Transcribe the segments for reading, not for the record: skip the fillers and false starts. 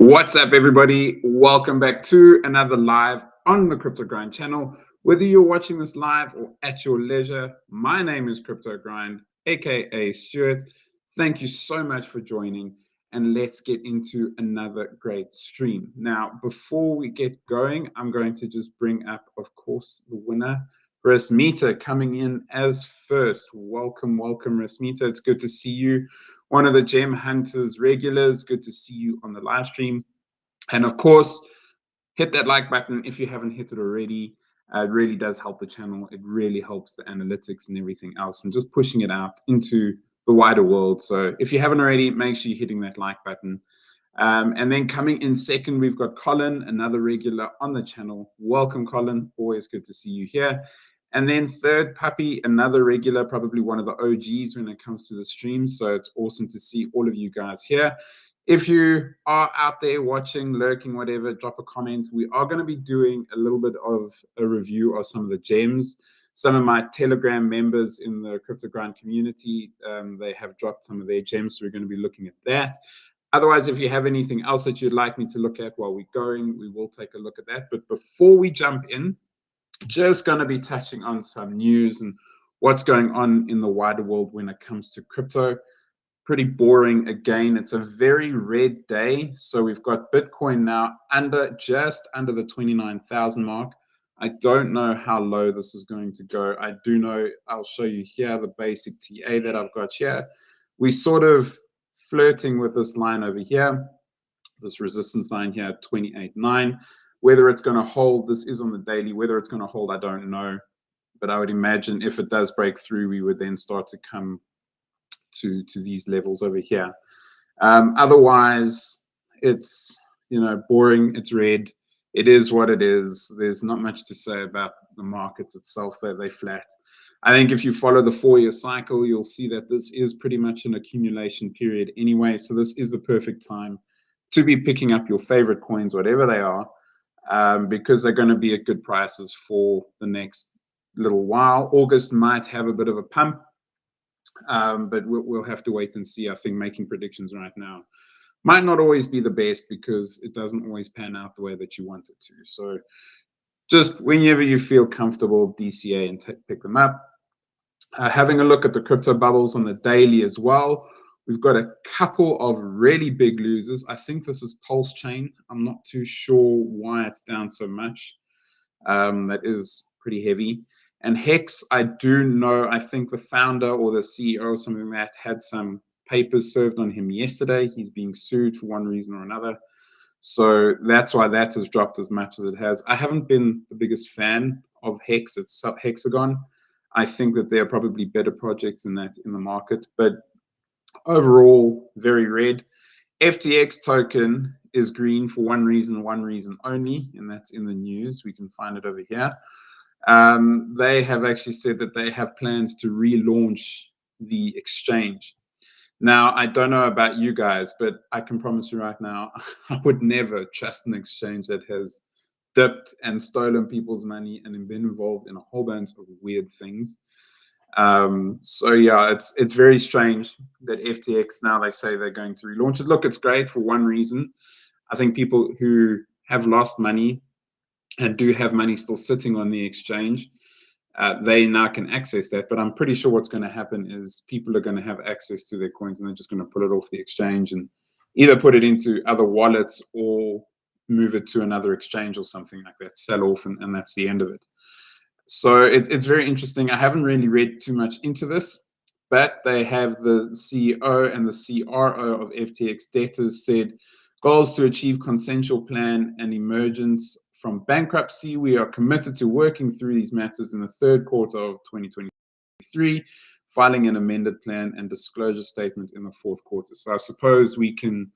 What's up, everybody? Welcome back to another live on the Crypto Grind channel. Whether you're watching this live or at your leisure, my name is Crypto Grind, aka Stuart. Thank you so much for joining, and let's get into another great stream. Now, before we get going, I'm going to just bring up, of course, the winner, Rasmita, coming in as first. Welcome, Rasmita. It's good to see you. One of the Gem Hunters regulars. Good to see you on the live stream. And of course, hit that like button if you haven't hit it already. It really does help the channel. It really helps the analytics and everything else, and just pushing it out into the wider world. So if you haven't already, make sure you're hitting that like button. And then coming in second, we've got Colin, another regular on the channel. Welcome, Colin. Always good to see you here. And then third, Puppy, another regular, probably one of the OGs when it comes to the stream. So it's awesome to see all of you guys here. If you are out there watching, lurking, whatever, drop a comment. We are going to be doing a little bit of a review of some of the gems. Some of my Telegram members in the Crypto Grind community, they have dropped some of their gems. So we're going to be looking at that. Otherwise, if you have anything else that you'd like me to look at while we're going, we will take a look at that. But before we jump in, just going to be touching on some news and what's going on in the wider world when it comes to crypto. Pretty boring again. It's a very red day. So we've got Bitcoin now just under the 29,000 mark. I don't know how low this is going to go. I do know, I'll show you here the basic TA that I've got here. We sort of flirting with this line over here, this resistance line here at 28.9. Whether it's going to hold, this is on the daily. Whether it's going to hold, I don't know. But I would imagine if it does break through, we would then start to come to these levels over here. Otherwise, it's boring. It's red. It is what it is. There's not much to say about the markets itself. They're flat. I think if you follow the 4-year cycle, you'll see that this is pretty much an accumulation period anyway. So this is the perfect time to be picking up your favorite coins, whatever they are, because they're going to be at good prices for the next little while. August might have a bit of a pump, but we'll have to wait and see. I think making predictions right now might not always be the best because it doesn't always pan out the way that you want it to. So just whenever you feel comfortable, DCA and pick them up. Having a look at the crypto bubbles on the daily as well. We've got a couple of really big losers. I think this is Pulse Chain. I'm not too sure why it's down so much. That is pretty heavy. And Hex, I do know, I think the founder or the CEO or something like that had some papers served on him yesterday. He's being sued for one reason or another. So that's why that has dropped as much as it has. I haven't been the biggest fan of Hex. It's Hexagon. I think that there are probably better projects than that in the market. But overall, very red. FTX token is green for one reason only, and that's in the news. We can find it over here. They have actually said that they have plans to relaunch the exchange. Now, I don't know about you guys, but I can promise you right now, I would never trust an exchange that has dipped and stolen people's money and been involved in a whole bunch of weird things. So yeah, it's very strange that FTX now they say they're going to relaunch it. Look, it's great for one reason. I think people who have lost money and do have money still sitting on the exchange, they now can access that. But I'm pretty sure what's going to happen is people are going to have access to their coins and they're just going to pull it off the exchange and either put it into other wallets or move it to another exchange or something like that, sell off, and that's the end of it. So it's very interesting. I haven't really read too much into this, but they have the CEO and the CRO of FTX Debtors said goals to achieve consensual plan and emergence from bankruptcy. We are committed to working through these matters in the third quarter of 2023, filing an amended plan and disclosure statement in the fourth quarter. So I suppose we can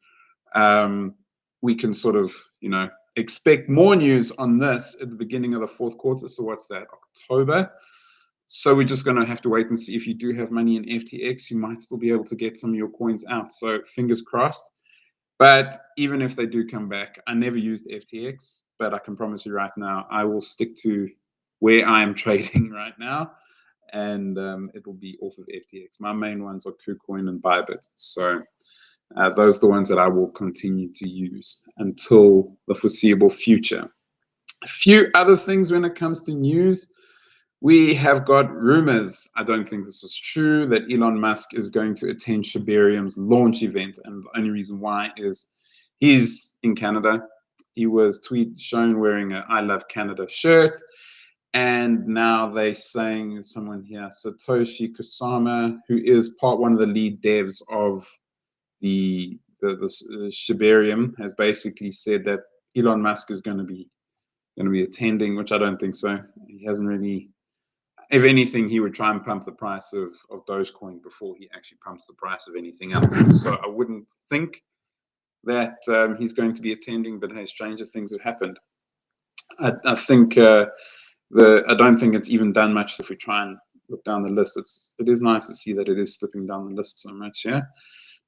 sort of, expect more news on this at the beginning of the fourth quarter. So what's that, October? So we're just going to have to wait and see. If you do have money in FTX, you might still be able to get some of your coins out. So fingers crossed. But even if they do come back, I never used FTX, but I can promise you right now, I will stick to where I am trading right now, and it will be off of FTX. My main ones are KuCoin and Bybit. So Those are the ones that I will continue to use until the foreseeable future. A few other things when it comes to news. We have got rumors, I don't think this is true, that Elon Musk is going to attend Shibarium's launch event. And the only reason why is he's in Canada. He was shown wearing a I Love Canada shirt. And now they're saying someone here, Satoshi Kusama, who is one of the lead devs of the Shibarium, has basically said that Elon Musk is going to be attending, which I don't think so. He hasn't really. If anything, he would try and pump the price of Dogecoin before he actually pumps the price of anything else. So I wouldn't think that he's going to be attending, but hey, stranger things have happened. I think I don't think it's even done much if we try and look down the list. It is nice to see that it is slipping down the list so much, yeah.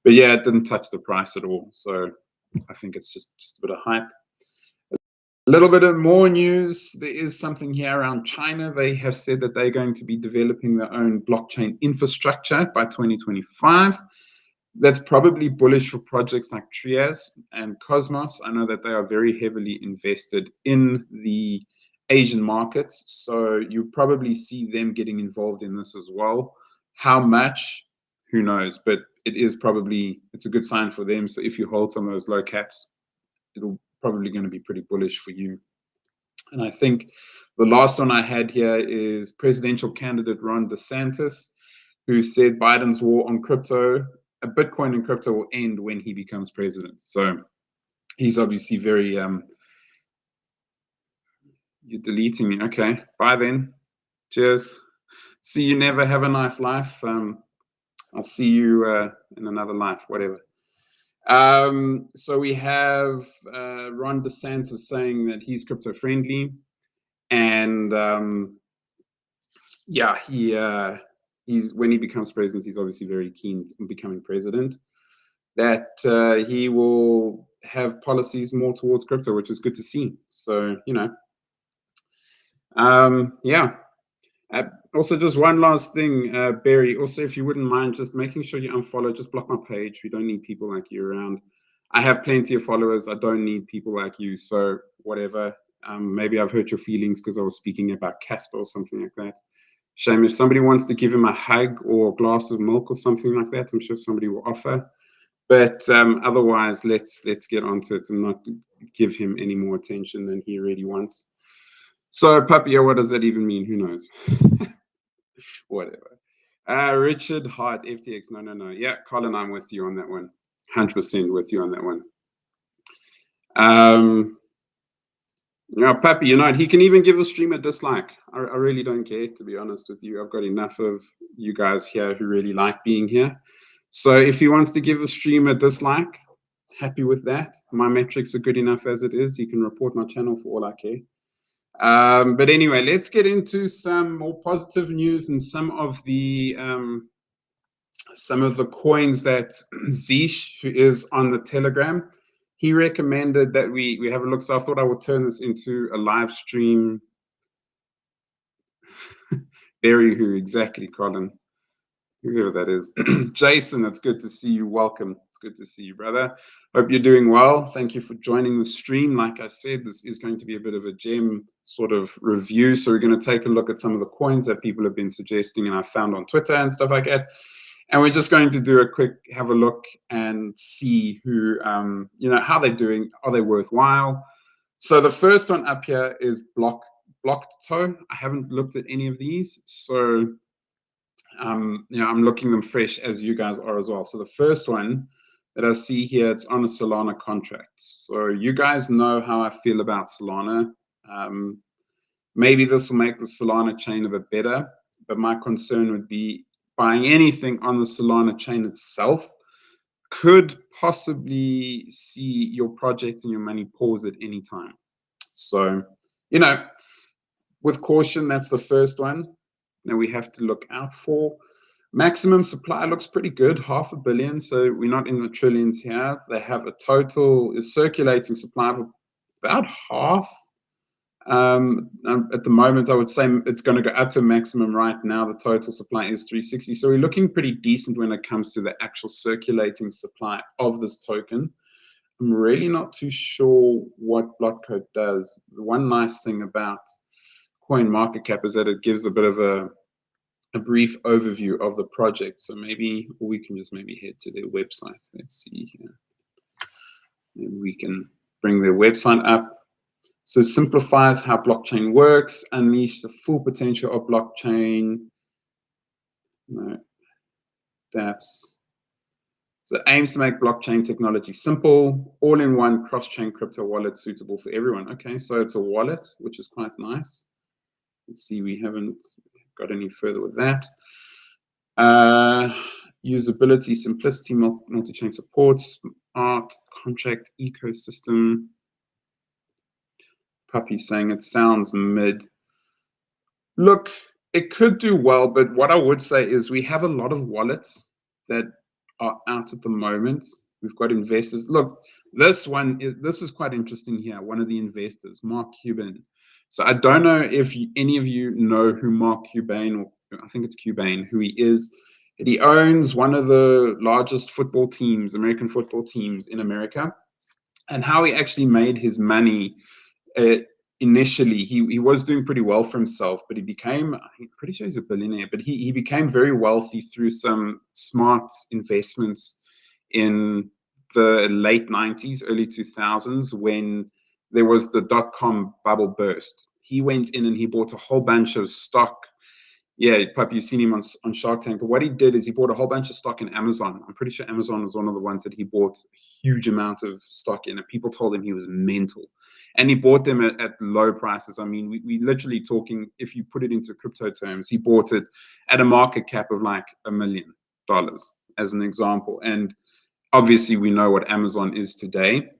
But yeah, it didn't touch the price at all. So I think it's just a bit of hype. A little bit of more news. There is something here around China. They have said that they're going to be developing their own blockchain infrastructure by 2025. That's probably bullish for projects like Trias and Cosmos. I know that they are very heavily invested in the Asian markets, so you probably see them getting involved in this as well. How much? Who knows? But it's a good sign for them. So if you hold some of those low caps, it'll probably going to be pretty bullish for you. And I think the last one I had here is presidential candidate Ron DeSantis, who said Biden's war on crypto, Bitcoin and crypto, will end when he becomes president. So he's obviously very, you're deleting me. Okay, bye then. Cheers. See you never. Have a nice life. I'll see you in another life, whatever. So we have Ron DeSantis saying that he's crypto friendly, and yeah, he's when he becomes president, he's obviously very keen on becoming president. That he will have policies more towards crypto, which is good to see. So yeah. Also, just one last thing, Barry. Also, if you wouldn't mind, just making sure you unfollow, just block my page. We don't need people like you around. I have plenty of followers. I don't need people like you. So whatever. Maybe I've hurt your feelings because I was speaking about Casper or something like that. Shame. If somebody wants to give him a hug or a glass of milk or something like that, I'm sure somebody will offer. But otherwise, let's get onto it and not give him any more attention than he really wants. So, Papia, what does that even mean? Who knows? Whatever. Richard Hart, FTX. No. Yeah, Colin, I'm with you on that one. 100% with you on that one. Pappy, he can even give the stream a dislike. I really don't care, to be honest with you. I've got enough of you guys here who really like being here. So if he wants to give the stream a dislike, happy with that. My metrics are good enough as it is. He can report my channel for all I care. But anyway, let's get into some more positive news and some of the coins that Zeesh, who is on the Telegram, he recommended that we have a look. So I thought I would turn this into a live stream. Barry, who exactly, Colin? Whoever that is. Jason, it's good to see you. Welcome. It's good to see you, brother. Hope you're doing well. Thank you for joining the stream. Like I said, this is going to be a bit of a gem sort of review. So we're going to take a look at some of the coins that people have been suggesting and I found on Twitter and stuff like that. And we're just going to do a quick have a look and see who, how they're doing. Are they worthwhile? So the first one up here is Blockto. I haven't looked at any of these. So I'm looking them fresh as you guys are as well. So the first one that I see here, it's on a Solana contract. So you guys know how I feel about Solana. Maybe this will make the Solana chain a bit better, but my concern would be buying anything on the Solana chain itself could possibly see your project and your money pause at any time. So, with caution, that's the first one that we have to look out for. Maximum supply looks pretty good, 500 million. So we're not in the trillions here. They have a total circulating supply of about half. At the moment, I would say it's going to go up to maximum right now. The total supply is 360. So we're looking pretty decent when it comes to the actual circulating supply of this token. I'm really not too sure what Blockcode does. The one nice thing about CoinMarketCap is that it gives a bit of a brief overview of the project. So maybe we can just maybe head to their website. Let's see here. Maybe we can bring their website up. So simplifies how blockchain works, unleash the full potential of blockchain. No, dApps. So it aims to make blockchain technology simple, all-in-one cross-chain crypto wallet suitable for everyone. Okay, so it's a wallet, which is quite nice. Let's see, we haven't got any further with that. Usability, simplicity, multi-chain support, smart contract ecosystem. Puppy saying it sounds mid. Look, it could do well, but what I would say is we have a lot of wallets that are out at the moment. We've got investors. Look, this is quite interesting here. One of the investors, Mark Cuban. So I don't know if any of you know who Mark Cuban, or I think it's Cuban, who he is. He owns one of the largest football teams, American football teams in America, and how he actually made his money. Initially, he was doing pretty well for himself, but he became, I'm pretty sure he's a billionaire, but he became very wealthy through some smart investments in the late 90s, early 2000s, when there was the dot-com bubble burst. He went in and he bought a whole bunch of stock. Yeah, Puppy, you've seen him on Shark Tank. But what he did is he bought a whole bunch of stock in Amazon. I'm pretty sure Amazon was one of the ones that he bought a huge amount of stock in, and people told him he was mental. And he bought them at low prices. I mean, we literally talking, if you put it into crypto terms, he bought it at a market cap of like $1 million, as an example. And obviously, we know what Amazon is today.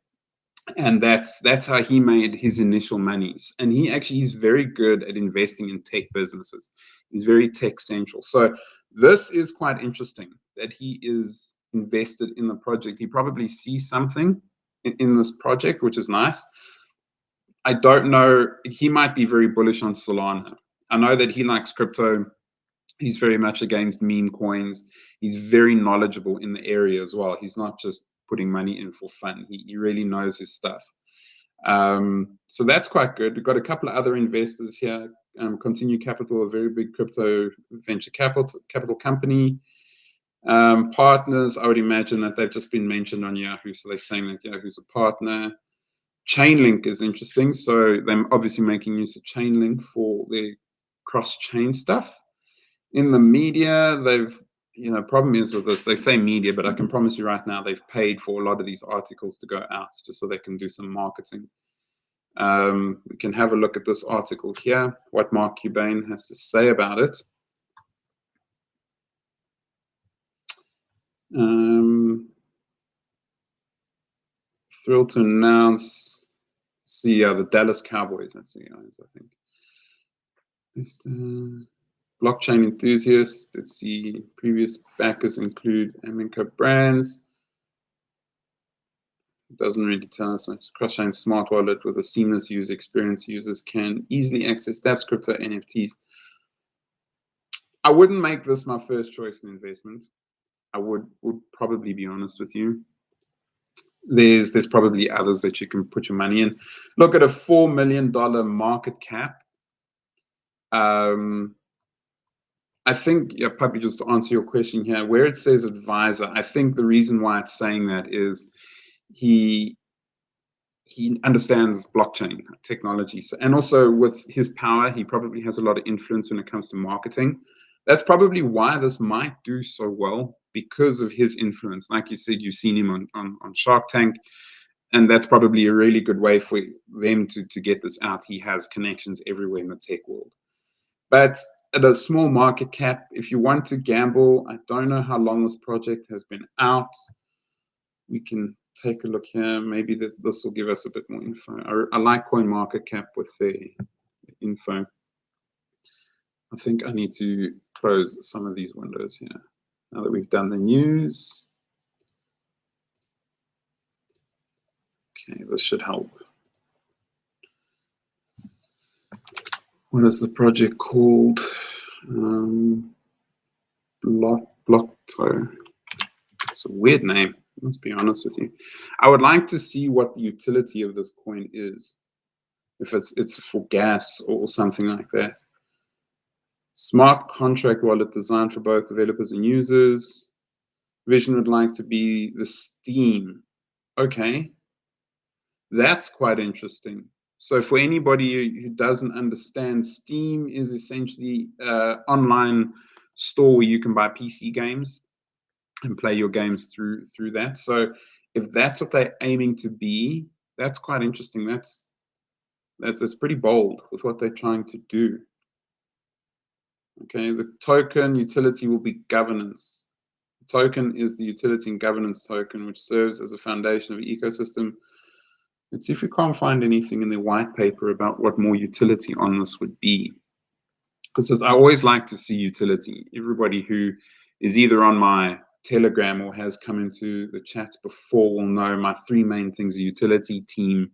And that's how he made his initial monies. And he's very good at investing in tech businesses. He's very tech central. So this is quite interesting that he is invested in the project. He probably sees something in this project, which is nice. I don't know. He might be very bullish on Solana. I know that he likes crypto. He's very much against meme coins. He's very knowledgeable in the area as well. He's not just putting money in for fun. He really knows his stuff. So that's quite good. We've got a couple of other investors here. Continue Capital, a very big crypto venture capital company. Partners, I would imagine that they've just been mentioned on Yahoo. So they're saying that Yahoo's a partner. Chainlink is interesting. So they're obviously making use of Chainlink for their cross-chain stuff. In the media, they've, problem is with this, they say media, but I can promise you right now, they've paid for a lot of these articles to go out just so they can do some marketing. We can have a look at this article here, what Mark Cuban has to say about it. Thrilled to announce the Dallas Cowboys, that's the guys, I think. Blockchain enthusiasts. Let's see. Previous backers include Amenco Brands. It doesn't really tell us much. Cross-chain smart wallet with a seamless user experience. Users can easily access dApps, crypto, NFTs. I wouldn't make this my first choice in investment. I would probably be honest with you. There's probably others that you can put your money in. Look at a $4 million market cap. I think, Puppy, just to answer your question here, where it says advisor, I think the reason why it's saying that is he understands blockchain technology. So, and also with his power, he probably has a lot of influence when it comes to marketing. That's probably why this might do so well, because of his influence. Like you said, you've seen him on Shark Tank, and that's probably a really good way for them to get this out. He has connections everywhere in the tech world. But at a small market cap, if you want to gamble, I don't know how long this project has been out. We can take a look here. Maybe this will give us a bit more info. I like CoinMarketCap with the info. I think I need to close some of these windows here now that we've done the news. Okay, this should help. what is the project called? Blockto. It's a weird name, let's be honest with you. I would like to see what the utility of this coin is. If it's for gas or something like that. Smart contract wallet designed for both developers and users. Vision would like to be the Steem. Okay, that's quite interesting. So for anybody who doesn't understand, Steam is essentially an online store where you can buy PC games and play your games through that. So if that's what they're aiming to be, that's quite interesting. That's pretty bold with what they're trying to do. Okay, the token utility will be governance. The token is the utility and governance token, which serves as a foundation of the ecosystem. Let's see if we can't find anything in the white paper about what more utility on this would be. Because I always like to see utility. Everybody who is either on my Telegram or has come into the chat before will know my three main things are utility, team,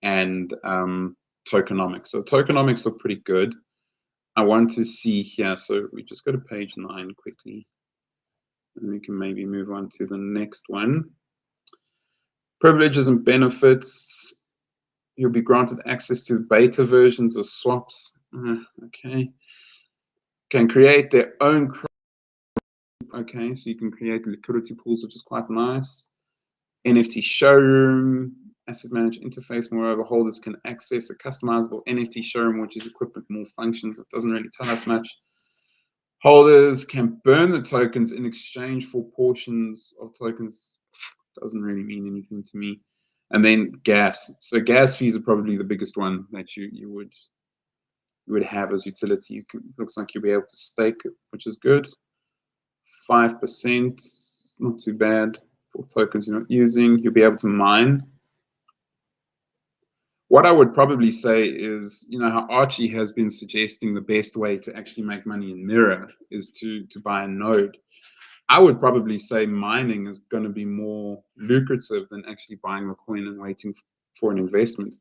and tokenomics. So tokenomics are pretty good. I want to see here, so we just go to page 9 quickly, and we can maybe move on to the next one. Privileges and benefits. You'll be granted access to beta versions of swaps. Okay. Can create their own. Okay, so you can create liquidity pools, which is quite nice. NFT showroom, asset management interface. Moreover, holders can access a customizable NFT showroom, which is equipped with more functions. It doesn't really tell us much. Holders can burn the tokens in exchange for portions of tokens. Doesn't really mean anything to me. And then gas. So gas fees are probably the biggest one that you would have as utility. Looks like you'll be able to stake it, which is good. 5%, not too bad for tokens you're not using. You'll be able to mine. What I would probably say is, you know, how Archie has been suggesting the best way to actually make money in Mirror is to buy a node. I would probably say mining is going to be more lucrative than actually buying the coin and waiting for an investment.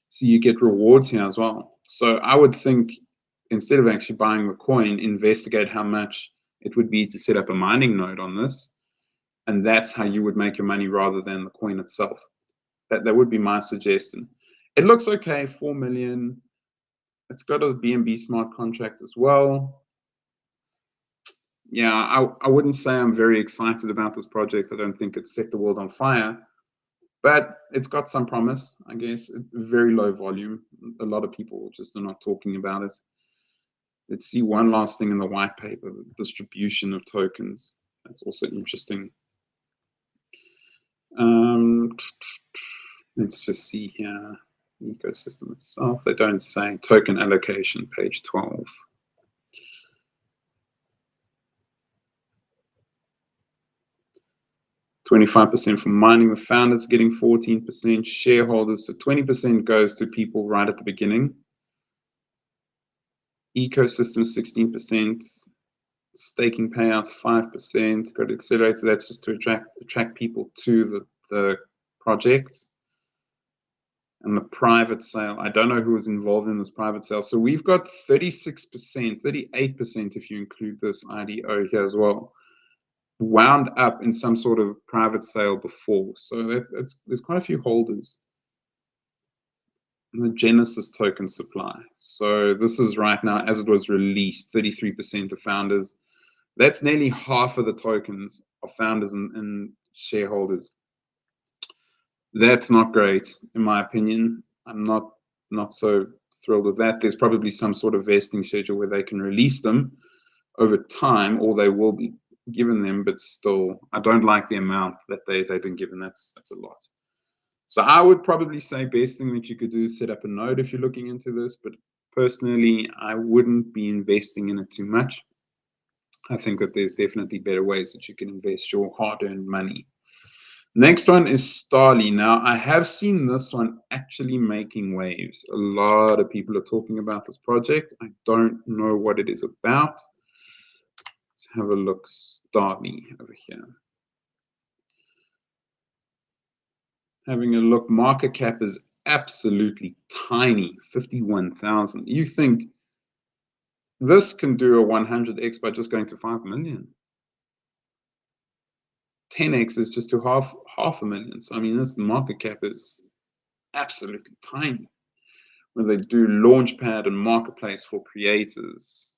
So you get rewards here as well. So I would think instead of actually buying the coin, investigate how much it would be to set up a mining node on this. And that's how you would make your money rather than the coin itself. That would be my suggestion. It looks okay, 4 million. It's got a BNB smart contract as well. Yeah, I wouldn't say I'm very excited about this project. I don't think it's set the world on fire, but it's got some promise, I guess. Very low volume. A lot of people just are not talking about it. Let's see one last thing in the white paper, the distribution of tokens. That's also interesting. Let's just see here. Ecosystem itself. They don't say. Token allocation, page 12. %25 from mining. The founders are getting 14%. Shareholders, so 20% goes to people right at the beginning. Ecosystem 16%. Staking payouts 5%. Got accelerator. That's just to attract people to the project. And the private sale, I don't know who was involved in this private sale. So we've got 36%, 38% if you include this IDO here as well, wound up in some sort of private sale before. So there's quite a few holders. And the Genesis token supply. So this is right now, as it was released, 33% of founders. That's nearly half of the tokens of founders and shareholders. That's not great, in my opinion. I'm not so thrilled with that. There's probably some sort of vesting schedule where they can release them over time, or they will be given them, but still, I don't like the amount that they've been given. That's a lot. So I would probably say best thing that you could do is set up a node if you're looking into this, but personally, I wouldn't be investing in it too much. I think that there's definitely better ways that you can invest your hard-earned money. Next one is Starly. Now, I have seen this one actually making waves. A lot of people are talking about this project. I don't know what it is about. Let's have a look. Starly over here. Having a look, market cap is absolutely tiny, 51,000. You think this can do a 100x by just going to 5 million. 10x is just to half a million. So I mean, this market cap is absolutely tiny. When they do Launchpad and Marketplace for creators,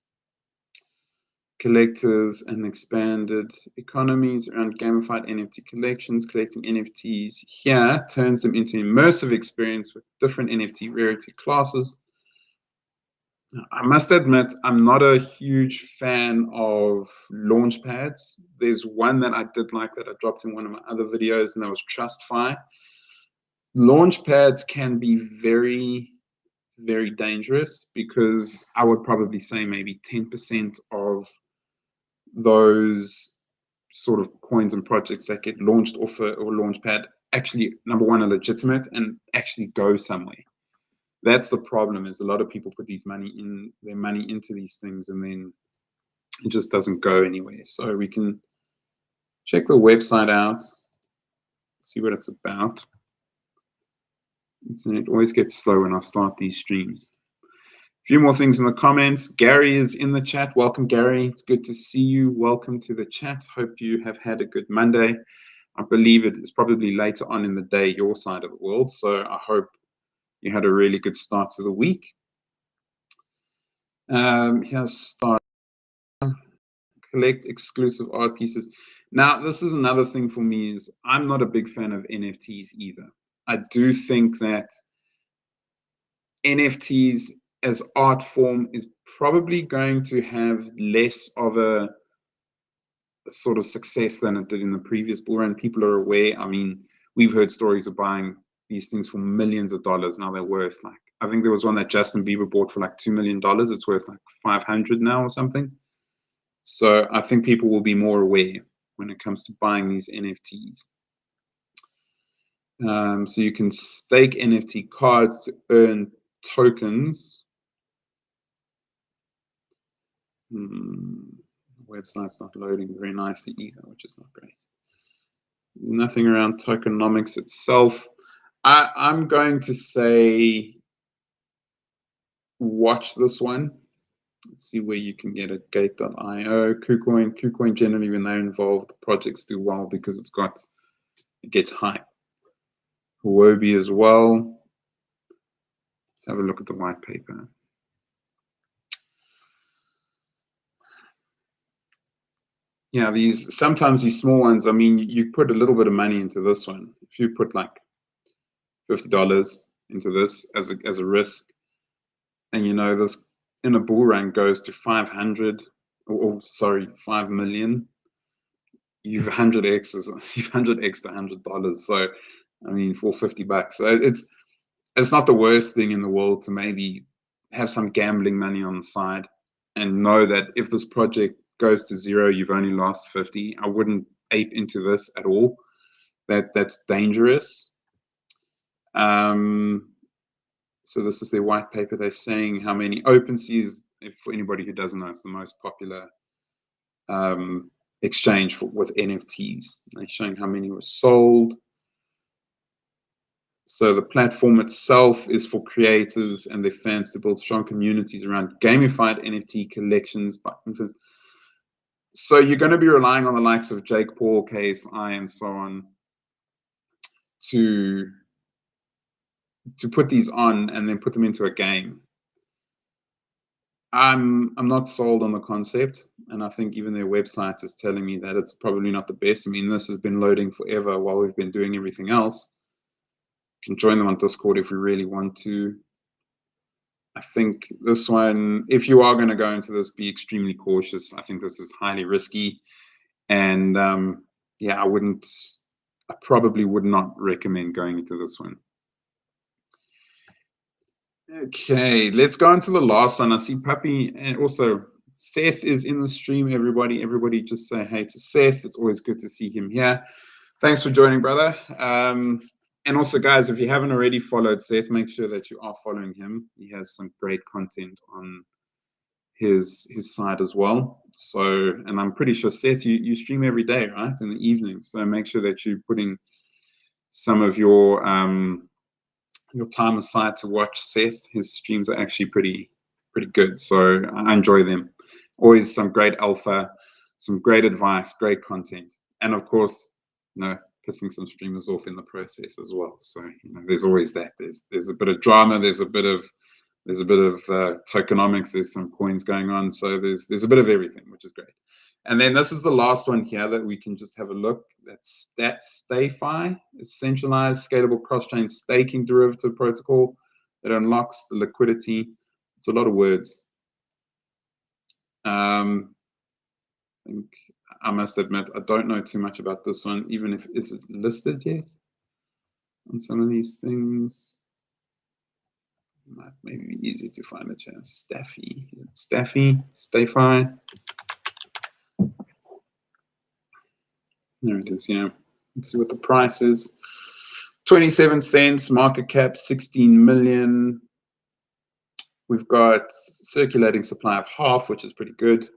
collectors, and expanded economies around gamified NFT collections, collecting NFTs here turns them into immersive experience with different NFT rarity classes. I must admit, I'm not a huge fan of Launchpads. There's one that I did like that I dropped in one of my other videos, and that was TrustFi. Launchpads can be very, very dangerous because I would probably say maybe 10% of those sort of coins and projects that get launched off a Launchpad actually, number one, are legitimate and actually go somewhere. That's the problem, is a lot of people put their money into these things and then it just doesn't go anywhere. So we can check the website out, see what it's about. Internet always gets slow when I start these streams. A few more things in the comments. Gary is in the chat. Welcome, Gary. It's good to see you. Welcome to the chat. Hope you have had a good Monday. I believe it is probably later on in the day, your side of the world. So I hope you had a really good start to the week. Here's start. Collect exclusive art pieces. Now, this is another thing for me, is I'm not a big fan of NFTs either. I do think that NFTs as art form is probably going to have less of a sort of success than it did in the previous bull run. People are aware. I mean, we've heard stories of buying these things for millions of dollars. Now they're worth, like, I think there was one that Justin Bieber bought for like $2 million. It's worth like 500 now or something. So I think people will be more aware when it comes to buying these NFTs. So you can stake NFT cards to earn tokens. The website's not loading very nicely either, which is not great. There's nothing around tokenomics itself. I'm going to say watch this one. Let's see where you can get it. Gate.io, KuCoin generally, when they're involved, the projects do well because it gets hype. Huobi as well. Let's have a look at the white paper. Yeah, sometimes these small ones, I mean, you put a little bit of money into this one. If you put like $50 into this as a risk, and you know this in a bull run goes to 500, or sorry, 5 million, you've 100x to $100. So I mean, for $50. So it's not the worst thing in the world to maybe have some gambling money on the side and know that if this project goes to zero, you've only lost 50. I wouldn't ape into this at all. That's dangerous. So this is their white paper. They're saying how many OpenSea, if for anybody who doesn't know, it's the most popular exchange with NFTs. They're showing how many were sold. So the platform itself is for creators and their fans to build strong communities around gamified NFT collections. So you're going to be relying on the likes of Jake Paul, KSI, and so on to put these on and then put them into a game. I'm not sold on the concept, and I think even their website is telling me that it's probably not the best. I mean, this has been loading forever while we've been doing everything else. Can join them on Discord if we really want to. I think this one, if you are going to go into this, be extremely cautious. I think this is highly risky, and yeah, I probably would not recommend going into this one. Okay, let's go into the last one. I see Puppy and also Seth is in the stream. Everybody just say hey to Seth. It's always good to see him here. Thanks for joining, brother. And also, guys, if you haven't already followed Seth, make sure that you are following him. He has some great content on his side as well. So, and I'm pretty sure, Seth, you stream every day, right, in the evening. So make sure that you're putting some of your your time aside to watch Seth. His streams are actually pretty good, so I enjoy them. Always some great alpha, some great advice, great content, and of course, pissing some streamers off in the process as well. So there's always that. There's a bit of drama. There's a bit of tokenomics. There's some coins going on. So there's a bit of everything, which is great. And then this is the last one here that we can just have a look. That's STAFI, a centralized scalable cross-chain staking derivative protocol that unlocks the liquidity. It's a lot of words. I think I must admit I don't know too much about this one, even if is it listed yet on some of these things. Might maybe be easy to find a chance. Staffy, is it STAFI? There it is. Let's see what the price is. 27 cents, market cap 16 million. We've got circulating supply of half, which is pretty good.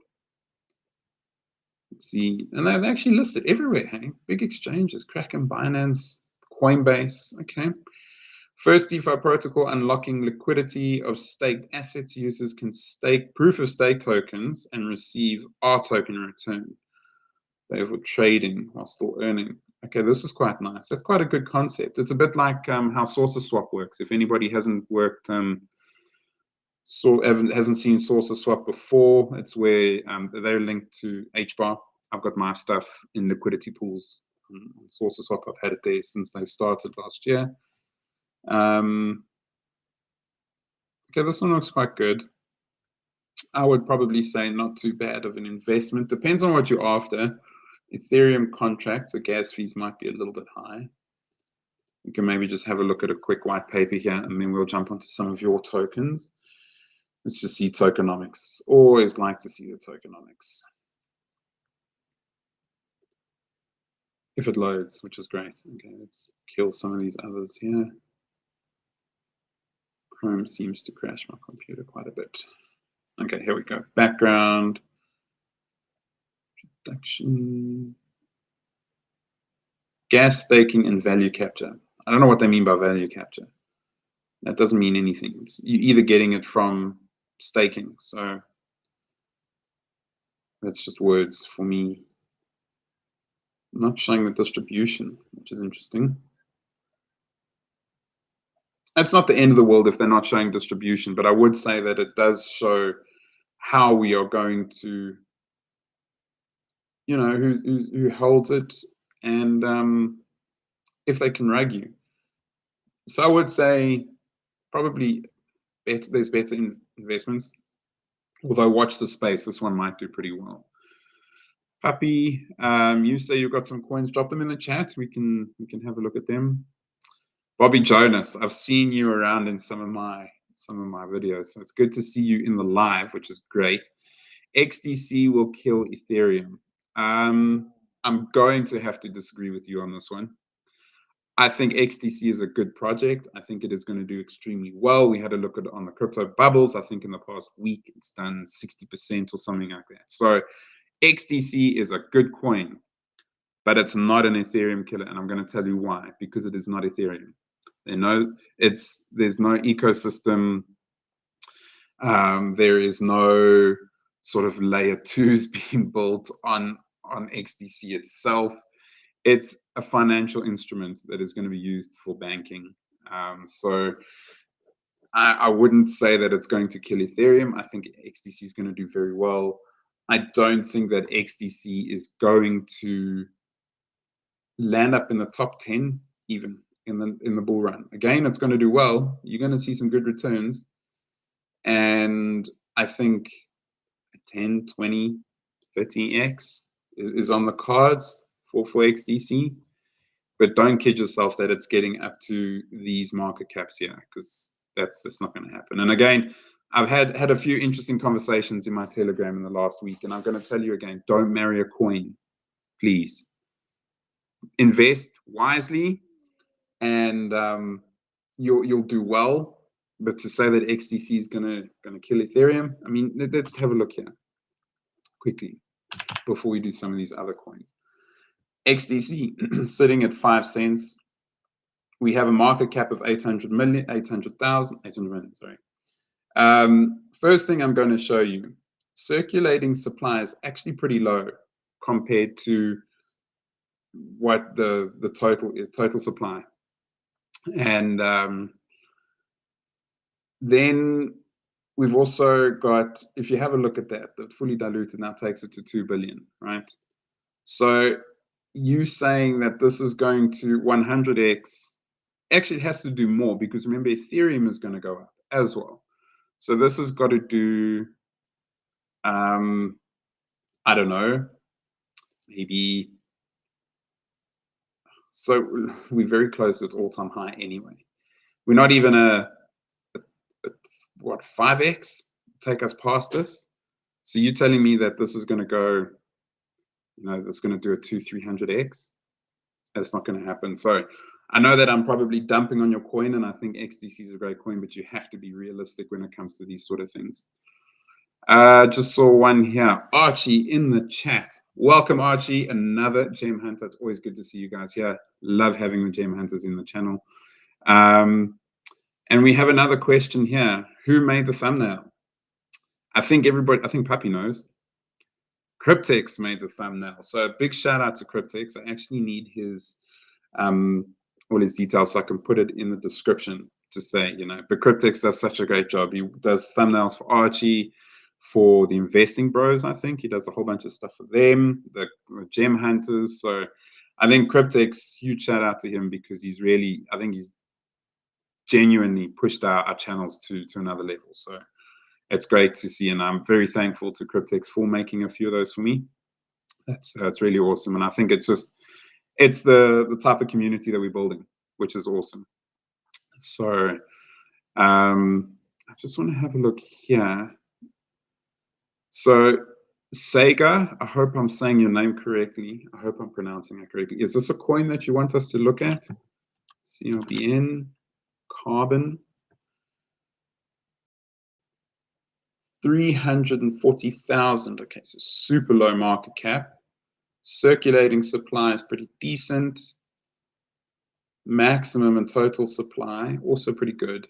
Let's see, and they've actually listed everywhere. Hey, big exchanges: Kraken, Binance, Coinbase. Okay. First DeFi protocol unlocking liquidity of staked assets. Users can stake proof of stake tokens and receive R token in return. Therefore, trading while still earning. Okay, this is quite nice. That's quite a good concept. It's a bit like how SaucerSwap works. If anybody hasn't worked, hasn't seen SaucerSwap before, it's where they're linked to HBAR. I've got my stuff in liquidity pools on SaucerSwap. I've had it there since they started last year. Okay, this one looks quite good. I would probably say not too bad of an investment. Depends on what you're after. Ethereum contracts, the gas fees might be a little bit high. You can maybe just have a look at a quick white paper here, and then we'll jump onto some of your tokens. Let's just see tokenomics. Always like to see the tokenomics. If it loads, which is great. Okay, let's kill some of these others here. Chrome seems to crash my computer quite a bit. Okay, here we go. Background. Production. Gas staking and value capture. I don't know what they mean by value capture. That doesn't mean anything. It's you're either getting it from staking. So that's just words for me. Not showing the distribution, which is interesting. It's not the end of the world if they're not showing distribution, but I would say that it does show how we are going to, who holds it, and if they can rag you. So I would say probably there's better investments. Although watch the space, this one might do pretty well. Puppy, you say you've got some coins. Drop them in the chat. We can have a look at them. Bobby Jonas, I've seen you around in some of my videos, so it's good to see you in the live, which is great. XDC will kill Ethereum. I'm going to have to disagree with you on this one. I think XDC is a good project. I think it is going to do extremely well. We had a look at it on the crypto bubbles. I think in the past week, it's done 60% or something like that. So XDC is a good coin, but it's not an Ethereum killer. And I'm going to tell you why, because it is not Ethereum. There's no ecosystem. There is no sort of layer twos being built on XDC itself. It's a financial instrument that is going to be used for banking. So I wouldn't say that it's going to kill Ethereum. I think XDC is going to do very well. I don't think that XDC is going to land up in the top 10 even in the bull run. Again, it's going to do well. You're going to see some good returns. And I think 10, 20, 30x is on the cards for XDC. But don't kid yourself that it's getting up to these market caps here, because that's not going to happen. And again, I've had a few interesting conversations in my Telegram in the last week, and I'm going to tell you again, don't marry a coin, please. Invest wisely, and you'll do well. But to say that XDC is gonna kill Ethereum, I mean, let's have a look here quickly before we do some of these other coins. XDC sitting at 5 cents. We have a market cap of 800 million, sorry. First thing I'm going to show you, circulating supply is actually pretty low compared to what the total is, total supply. And then we've also got, if you have a look at that, the fully diluted now takes it to 2 billion, right? So you saying that this is going to 100x, actually it has to do more, because remember Ethereum is going to go up as well. So this has got to do, I don't know, maybe, so we're very close to its all-time high anyway. We're not even what, 5x take us past this? So you're telling me that this is going to go, you know, that's going to do a 200-300x? That's not going to happen. So I know that I'm probably dumping on your coin, and I think XDC is a great coin, but you have to be realistic when it comes to these sort of things. Just saw one here, Archie in the chat. Welcome, Archie, another gem hunter. It's always good to see you guys here. Love having the gem hunters in the channel. And we have another question here. Who made the thumbnail? I think everybody, I think Puppy knows. Cryptex made the thumbnail. So a big shout out to Cryptex. I actually need his all his details so I can put it in the description to say, you know, but Cryptex does such a great job. He does thumbnails for Archie, for the Investing Bros, I think. He does a whole bunch of stuff for them, the gem hunters. So I think Cryptex, huge shout out to him, because he's really, I think he's genuinely pushed our channels to another level. So it's great to see, and I'm very thankful to Cryptex for making a few of those for me. That's it's really awesome, and I think it's just, it's the type of community that we're building, which is awesome. So I just want to have a look here. So Sega, I hope I'm saying your name correctly. I hope I'm pronouncing it correctly. Is this a coin that you want us to look at? CRBN, Carbon. 340,000. Okay, so super low market cap. Circulating supply is pretty decent. Maximum and total supply also pretty good.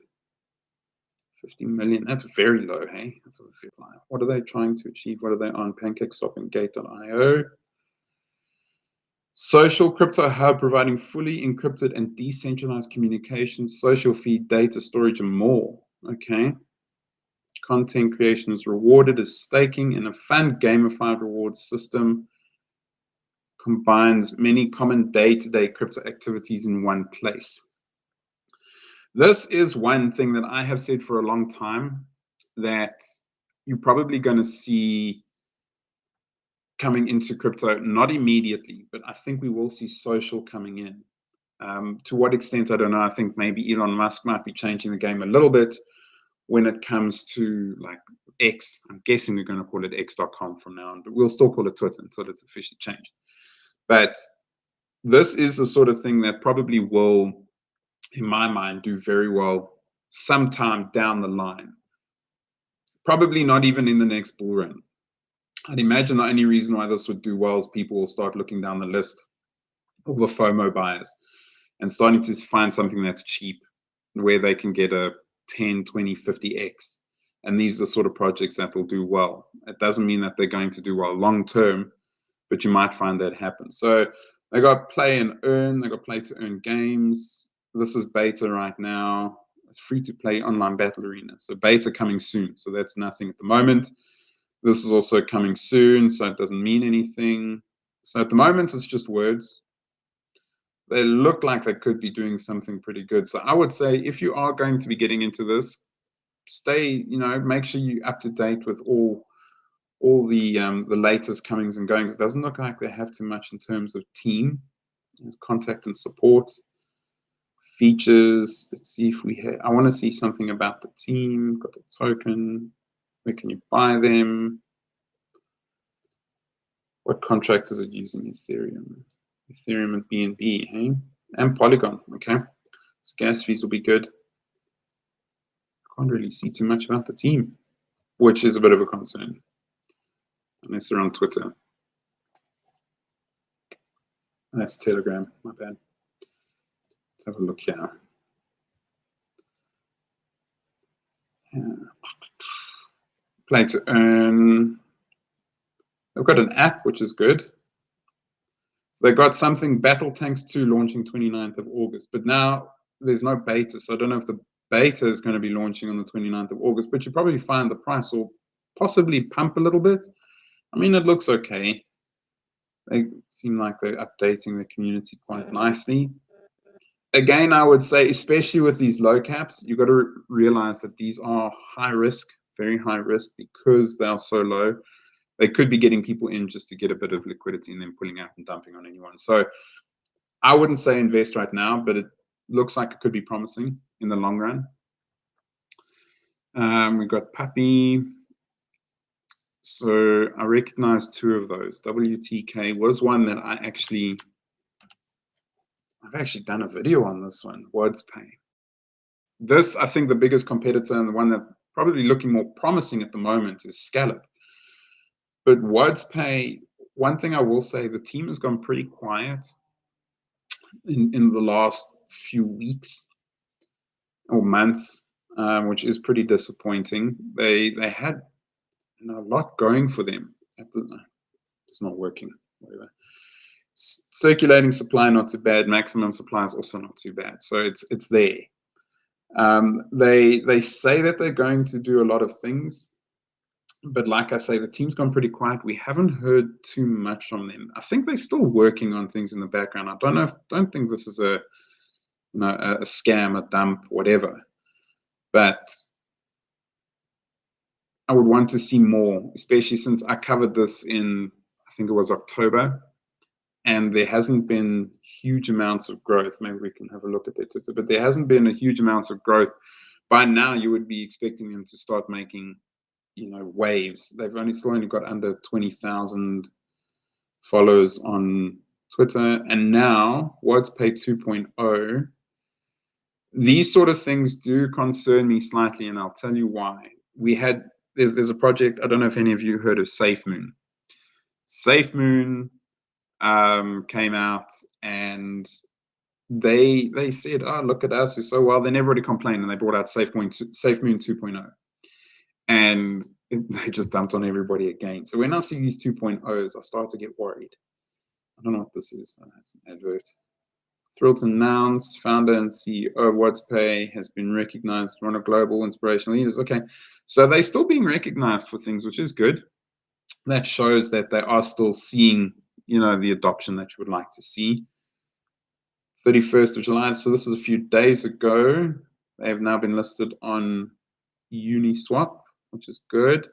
50 million. That's very low, hey? That's a very low. What are they trying to achieve? What are they on? PancakeSwap and Gate.io. Social Crypto Hub, providing fully encrypted and decentralized communications, social feed, data storage, and more. Okay. Content creation is rewarded as staking in a fun gamified rewards system. Combines many common day-to-day crypto activities in one place. This is one thing that I have said for a long time that you're probably going to see coming into crypto, not immediately, but I think we will see social coming in. To what extent, I don't know. I think maybe Elon Musk might be changing the game a little bit when it comes to like X. I'm guessing we're going to call it X.com from now on, but we'll still call it Twitter until it's officially changed. But this is the sort of thing that probably will, in my mind, do very well sometime down the line. Probably not even in the next bull run. I'd imagine the only reason why this would do well is people will start looking down the list of the FOMO buyers and starting to find something that's cheap, where they can get a 10, 20, 50x. And these are the sort of projects that will do well. It doesn't mean that they're going to do well long term, but you might find that happens. So they got play and earn, they got play to earn games. This is beta right now. It's free to play online battle arena. So beta coming soon. So that's nothing at the moment. This is also coming soon, so it doesn't mean anything. So at the moment, it's just words. They look like they could be doing something pretty good. So I would say if you are going to be getting into this, stay, you know, make sure you're up to date with all the latest comings and goings. It doesn't look like they have too much in terms of team, contact and support, features. Let's see if we have, I want to see something about the team, got the token, where can you buy them? What contract is it using? Ethereum. Ethereum and BNB, hey? And Polygon, okay. So gas fees will be good. I can't really see too much about the team, which is a bit of a concern. Unless they're on Twitter. That's Telegram, my bad. Let's have a look here. Play to earn. They've got an app, which is good. So they got something, Battle Tanks 2, launching 29th of August. But now there's no beta, so I don't know if the beta is going to be launching on the 29th of August. But you probably find the price will possibly pump a little bit. I mean, it looks okay. They seem like they're updating the community quite nicely. Again, I would say, especially with these low caps, you've got to realize that these are high risk, very high risk, because they are so low. They could be getting people in just to get a bit of liquidity and then pulling out and dumping on anyone. So I wouldn't say invest right now, but it looks like it could be promising in the long run. We've got Puppy. So I recognize two of those. WTK was one that I've actually done a video on this one, WordsPay. This, I think the biggest competitor and the one that's probably looking more promising at the moment is Scallop. But WordsPay, one thing I will say, the team has gone pretty quiet in the last few weeks or months, which is pretty disappointing. They had a lot going for them. It's not working, whatever. Circulating supply, not too bad. Maximum supply is also not too bad. So it's there. They say that they're going to do a lot of things, but like I say, the team's gone pretty quiet. We haven't heard too much from them. I think they're still working on things in the background. I don't think this is a scam, a dump, whatever. But I would want to see more, especially since I covered this in, I think it was October, and there hasn't been huge amounts of growth. Maybe we can have a look at their Twitter, but there hasn't been a huge amounts of growth. By now, you would be expecting them to start making, waves. They've still only got under 20,000 followers on Twitter, and now WordsPay 2.0. These sort of things do concern me slightly, and I'll tell you why. There's a project, I don't know if any of you heard of SafeMoon. SafeMoon came out and they said, oh, look at us, we're so well. Then everybody complained and they brought out SafeMoon 2.0. And they just dumped on everybody again. So when I see these 2.0s, I start to get worried. I don't know what this is. Oh, that's an advert. Thrilled to announce, founder and CEO of WordsPay has been recognized as one of global inspirational leaders. Okay, so they're still being recognized for things, which is good. That shows that they are still seeing, the adoption that you would like to see. 31st of July, so this is a few days ago. They have now been listed on Uniswap, which is good.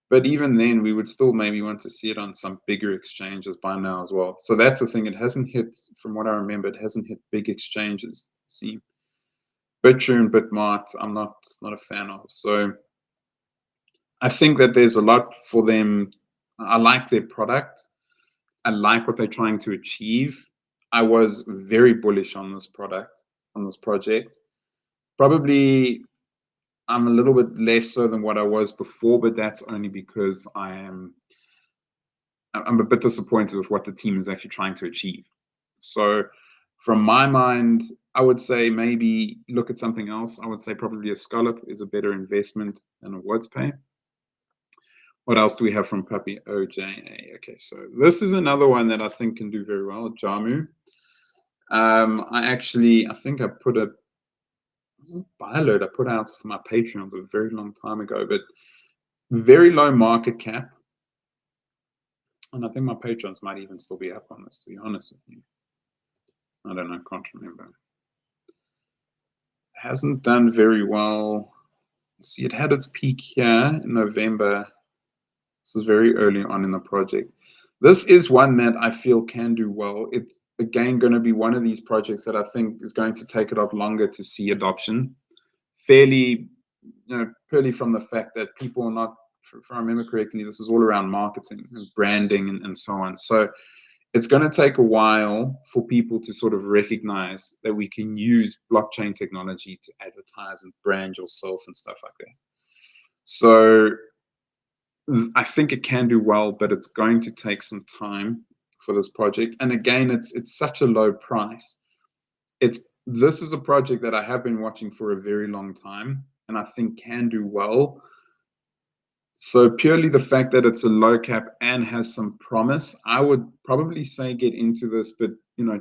But even then, we would still maybe want to see it on some bigger exchanges by now as well. So that's the thing. It hasn't hit, from what I remember, it hasn't hit big exchanges. See, Bitrue and Bitmart, I'm not a fan of. So I think that there's a lot for them. I like their product. I like what they're trying to achieve. I was very bullish on this product, on this project. Probably I'm a little bit less so than what I was before, but that's only because I'm a bit disappointed with what the team is actually trying to achieve. So from my mind, I would say maybe look at something else. I would say probably a Scallop is a better investment than a WordsPay. What else do we have from Puppy OJA? Okay, so this is another one that I think can do very well, Jamu. I think I put a buy alert I put out for my Patreons a very long time ago, but very low market cap. And I think my Patreons might even still be up on this, to be honest with you. I don't know, can't remember. Hasn't done very well. See, it had its peak here in November. This is very early on in the project. This is one that I feel can do well. It's, again, going to be one of these projects that I think is going to take it off longer to see adoption. Fairly, purely from the fact that people are not, if I remember correctly, this is all around marketing and branding and so on. So it's going to take a while for people to sort of recognize that we can use blockchain technology to advertise and brand yourself and stuff like that. So I think it can do well, but it's going to take some time for this project. And again, it's such a low price. This is a project that I have been watching for a very long time, and I think can do well. So purely the fact that it's a low cap and has some promise, I would probably say get into this, but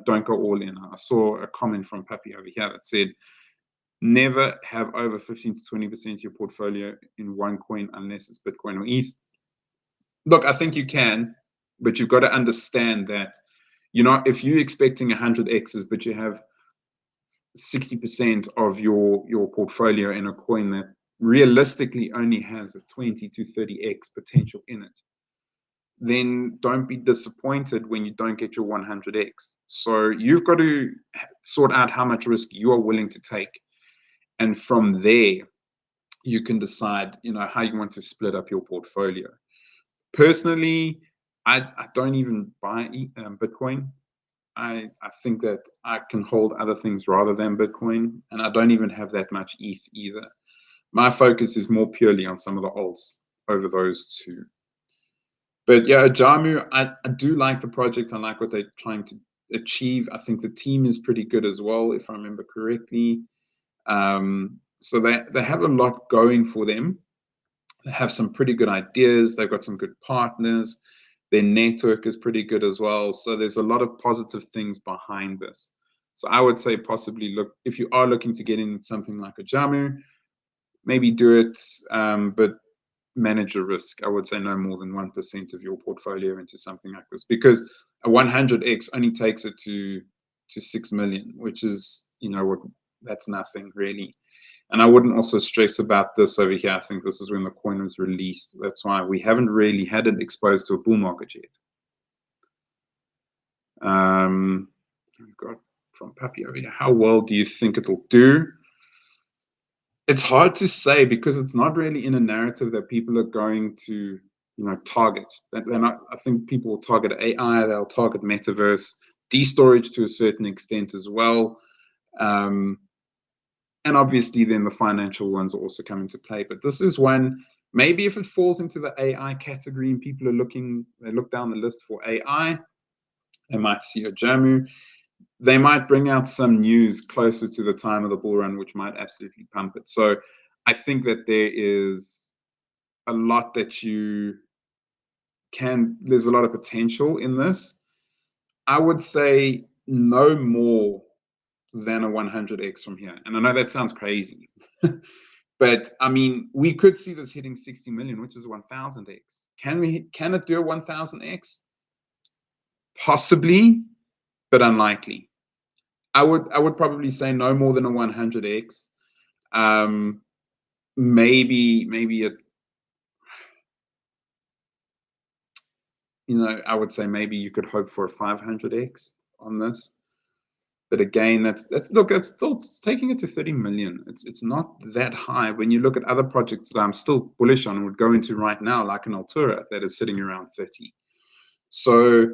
don't go all in. I saw a comment from Pappy over here that said, never have over 15 to 20% of your portfolio in one coin unless it's Bitcoin or ETH. Look, I think you can, but you've got to understand that if you're expecting 100 X's, but you have 60% of your portfolio in a coin that realistically only has a 20 to 30x potential in it, then don't be disappointed when you don't get your 100x. So you've got to sort out how much risk you are willing to take, and from there you can decide how you want to split up your portfolio. Personally, I don't even buy Bitcoin. I think that I can hold other things rather than Bitcoin, and I don't even have that much ETH either. My focus is more purely on some of the alts over those two. But yeah, Ajamu, I do like the project. I like what they're trying to achieve. I think the team is pretty good as well, if I remember correctly. So they have a lot going for them. They have some pretty good ideas. They've got some good partners. Their network is pretty good as well. So there's a lot of positive things behind this. So I would say possibly look, if you are looking to get in something like Ajamu, maybe do it, but manage your risk. I would say no more than 1% of your portfolio into something like this, because a 100x only takes it to 6 million, which is, that's nothing really. And I wouldn't also stress about this over here. I think this is when the coin was released. That's why we haven't really had it exposed to a bull market yet. I've got from Pappy over here, how well do you think it'll do? It's hard to say because it's not really in a narrative that people are going to, target. They're not. I think people will target AI. They'll target metaverse, D-Storage to a certain extent as well. And obviously then the financial ones will also come into play. But this is one, maybe if it falls into the AI category and people are they look down the list for AI, they might see Ajamu. They might bring out some news closer to the time of the bull run, which might absolutely pump it. So I think that there is a lot that there's a lot of potential in this. I would say no more than a 100x from here. And I know that sounds crazy, but I mean, we could see this hitting 60 million, which is 1000x. Can it do a 1000x? Possibly, but unlikely. I would probably say no more than a 100x. Maybe I would say maybe you could hope for a 500x on this. But again, that's still taking it to 30 million. It's not that high when you look at other projects that I'm still bullish on and would go into right now, like an Altura that is sitting around 30. So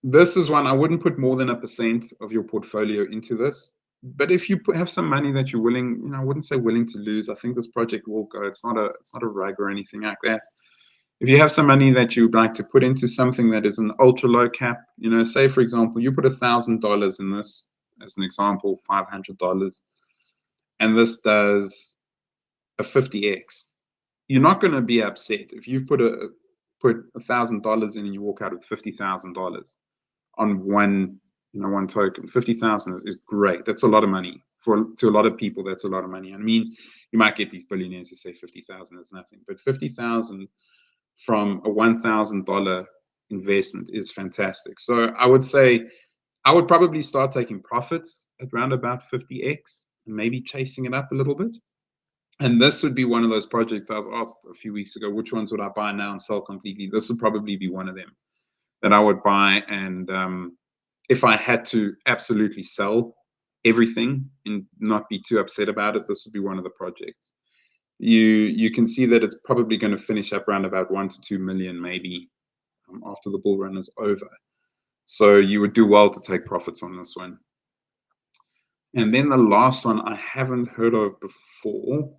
this is one I wouldn't put more than 1% of your portfolio into this. But if you have some money that you're willing, I wouldn't say willing to lose. I think this project will go. It's not a rug or anything like that. If you have some money that you'd like to put into something that is an ultra low cap, say for example, you put $1,000 in this, as an example, $500, and this does a 50x, you're not going to be upset if you've put $1,000 in and you walk out with $50,000 on one token. 50,000 is great. That's a lot of money to a lot of people. That's a lot of money. I mean, you might get these billionaires who say 50,000 is nothing, but 50,000 from a $1,000 investment is fantastic. So I would say I would probably start taking profits at around about 50x and maybe chasing it up a little bit. And this would be one of those projects I was asked a few weeks ago, which ones would I buy now and sell completely? This would probably be one of them that I would buy. And if I had to absolutely sell everything and not be too upset about it, this would be one of the projects. You can see that it's probably going to finish up around about 1 to 2 million maybe after the bull run is over. So you would do well to take profits on this one. And then the last one I haven't heard of before,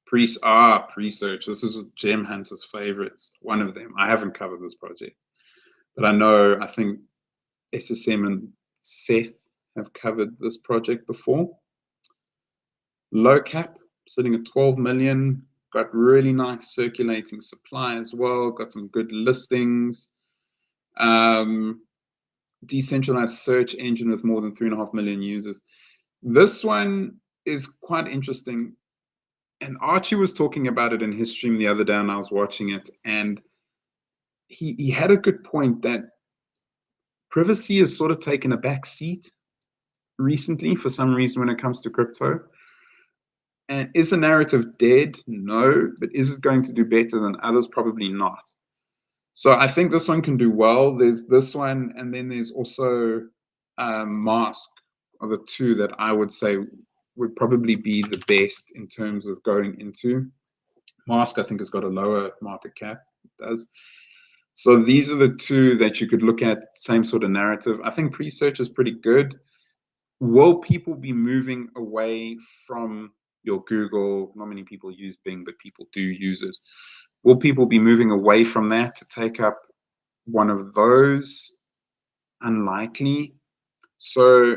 Presearch. This is Gem Hunter's favorites, one of them. I haven't covered this project, but I think SSM and Seth have covered this project before. Low cap, sitting at 12 million, got really nice circulating supply as well, got some good listings. Decentralized search engine with more than 3.5 million users. This one is quite interesting. And Archie was talking about it in his stream the other day, and I was watching it, and he had a good point that privacy has sort of taken a back seat recently for some reason when it comes to crypto. And is the narrative dead? No. But is it going to do better than others? Probably not. So I think this one can do well. There's this one, and then there's also Mask are the two that I would say would probably be the best in terms of going into. Mask, I think, has got a lower market cap. It does. So these are the two that you could look at, same sort of narrative. I think Presearch is pretty good. Will people be moving away from your Google? Not many people use Bing, but people do use it. Will people be moving away from that to take up one of those? Unlikely. So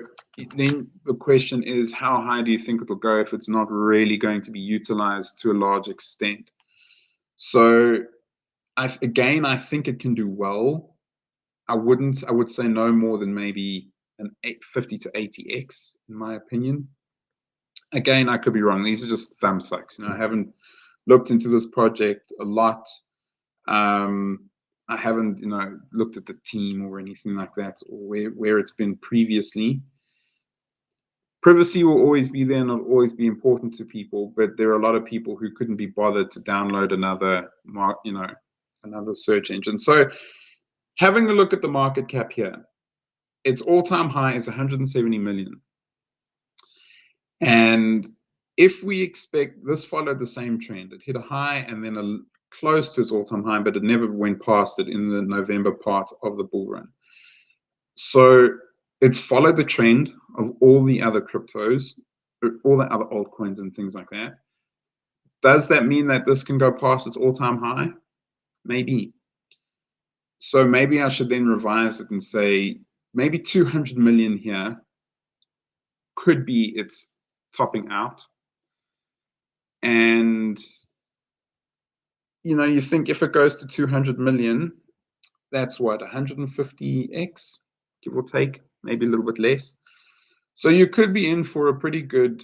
then the question is, how high do you think it'll go if it's not really going to be utilized to a large extent? So I think it can do well. I would say no more than maybe an 50 to 80x, in my opinion. Again, I could be wrong. These are just thumb sucks. I haven't looked into this project a lot. I haven't, looked at the team or anything like that, or where it's been previously. Privacy will always be there and it'll always be important to people, but there are a lot of people who couldn't be bothered to download another search engine. So having a look at the market cap here, its all-time high is 170 million. And if we expect, this followed the same trend. It hit a high and then close to its all-time high, but it never went past it in the November part of the bull run. So it's followed the trend of all the other cryptos, all the other altcoins and things like that. Does that mean that this can go past its all-time high? Maybe. So maybe I should then revise it and say maybe 200 million here could be its topping out. And you think if it goes to 200 million, that's what, 150x, give or take, maybe a little bit less. So you could be in for a pretty good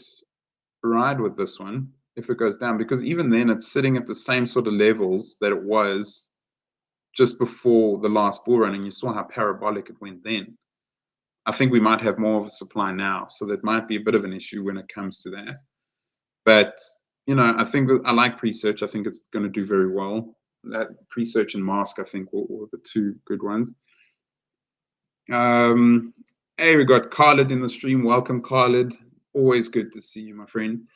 ride with this one if it goes down, because even then it's sitting at the same sort of levels that it was just before the last bull run, and you saw how parabolic it went then. I think we might have more of a supply now, so that might be a bit of an issue when it comes to that. But I think I like Presearch. I think it's going to do very well. That Presearch and Mask, I think, were the two good ones. Hey, we got Khalid in the stream. Welcome, Khalid. Always good to see you, my friend.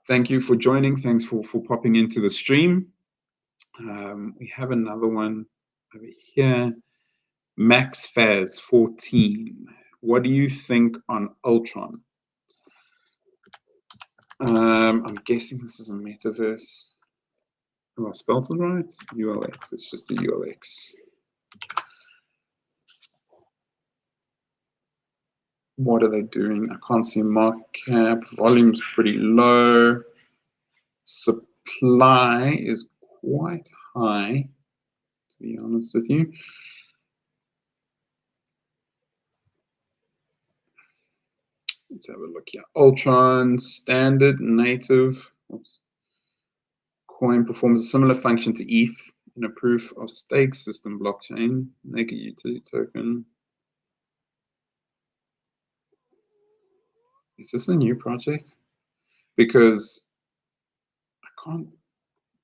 Thank you for joining. Thanks for popping into the stream. We have another one over here. Max Faz 14. What do you think on Ultron? I'm guessing this is a metaverse. Have I spelled it right? ULX. It's just a ULX. What are they doing? I can't see a market cap. Volume's pretty low. Supply is quite high, to be honest with you. Let's have a look here. Ultron standard native coin performs a similar function to ETH in a proof of stake system blockchain. Naked utility token. Is this a new project? Because I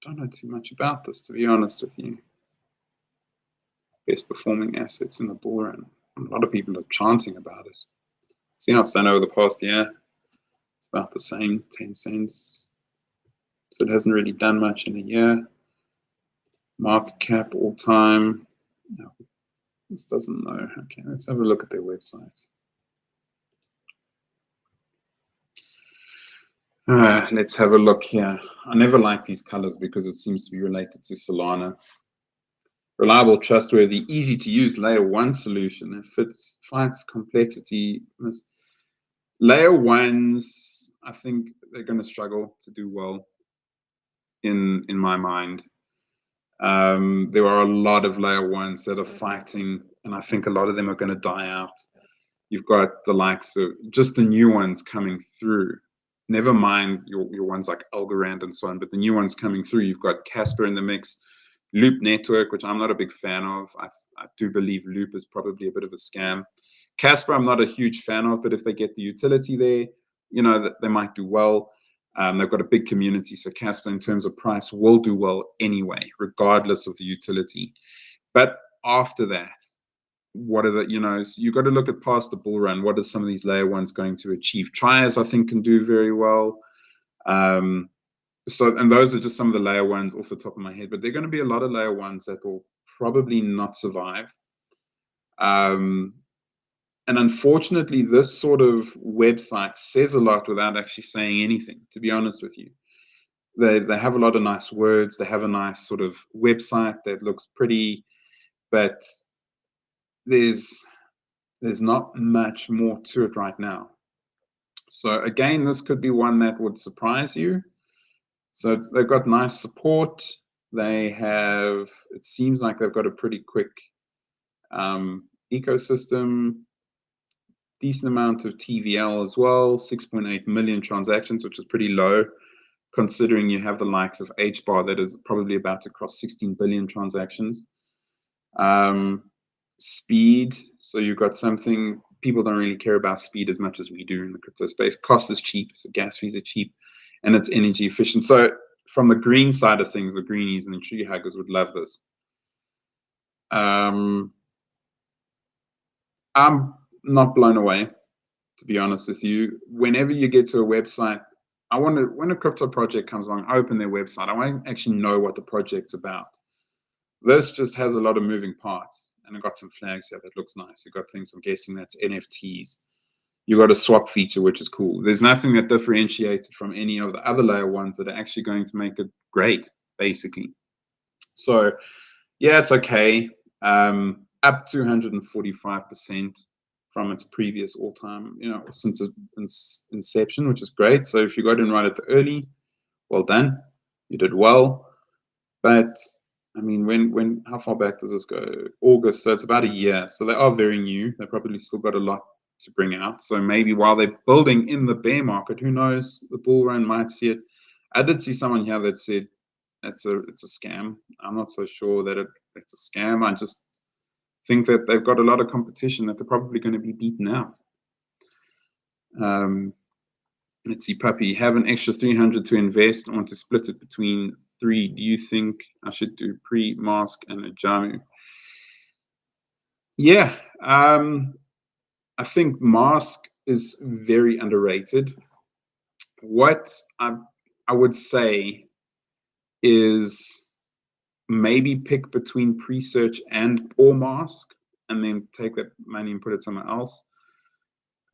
don't know too much about this, to be honest with you. Best performing assets in the bull run. A lot of people are chanting about it. See how it's done over the past year. It's about the same, 10 cents. So it hasn't really done much in a year. Market cap all time. No, this doesn't know. Okay, let's have a look at their website. Let's have a look here. I never like these colors because it seems to be related to Solana. Reliable, trustworthy, easy to use layer 1 solution. It fights complexity. Layer ones, I think they're going to struggle to do well in my mind. There are a lot of layer ones that are fighting, and I think a lot of them are going to die out. You've got the likes of just the new ones coming through. Never mind your ones like Algorand and so on, but the new ones coming through. You've got Casper in the mix, Loop Network, which I'm not a big fan of. I do believe Loop is probably a bit of a scam. Casper, I'm not a huge fan of, but if they get the utility there, they might do well. They've got a big community, so Casper, in terms of price, will do well anyway, regardless of the utility. But after that, what are the, so you've got to look at past the bull run. What are some of these layer ones going to achieve? Trias, I think, can do very well. And those are just some of the layer ones off the top of my head, but there are going to be a lot of layer ones that will probably not survive. And unfortunately, this sort of website says a lot without actually saying anything, to be honest with you. They have a lot of nice words. They have a nice sort of website that looks pretty, but there's not much more to it right now. So again, this could be one that would surprise you. So they've got nice support. They have, it seems like they've got a pretty quick ecosystem, decent amount of TVL as well, 6.8 million transactions, which is pretty low, considering you have the likes of HBAR that is probably about to cross 16 billion transactions. Speed, so you've got something, people don't really care about speed as much as we do in the crypto space. Cost is cheap, so gas fees are cheap, and it's energy efficient. So from the green side of things, the greenies and the tree huggers would love this. I'm not blown away, to be honest with you. Whenever you get to a website, when a crypto project comes along, I open their website. I want to actually know what the project's about. This just has a lot of moving parts, and I've got some flags here that looks nice. You've got things, I'm guessing that's NFTs. You've got a swap feature, which is cool. There's nothing that differentiates it from any of the other layer ones that are actually going to make it great, basically. So yeah, it's okay. Up 245% from its previous all-time, since its inception, which is great. So if you got in right at the early, well done. You did well. But I mean, how far back does this go? August, so it's about a year. So they are very new. They probably still got a lot to bring out. So maybe while they're building in the bear market, who knows? The bull run might see it. I did see someone here that said it's a scam. I'm not so sure that it's a scam. I just think that they've got a lot of competition that they're probably going to be beaten out. Let's see, Puppy, have an extra 300 to invest. I want to split it between 3. Do you think I should do pre-mask and a Jamu? Yeah, I think mask is very underrated. What I would say is maybe pick between pre-search and or mask, and then take that money and put it somewhere else.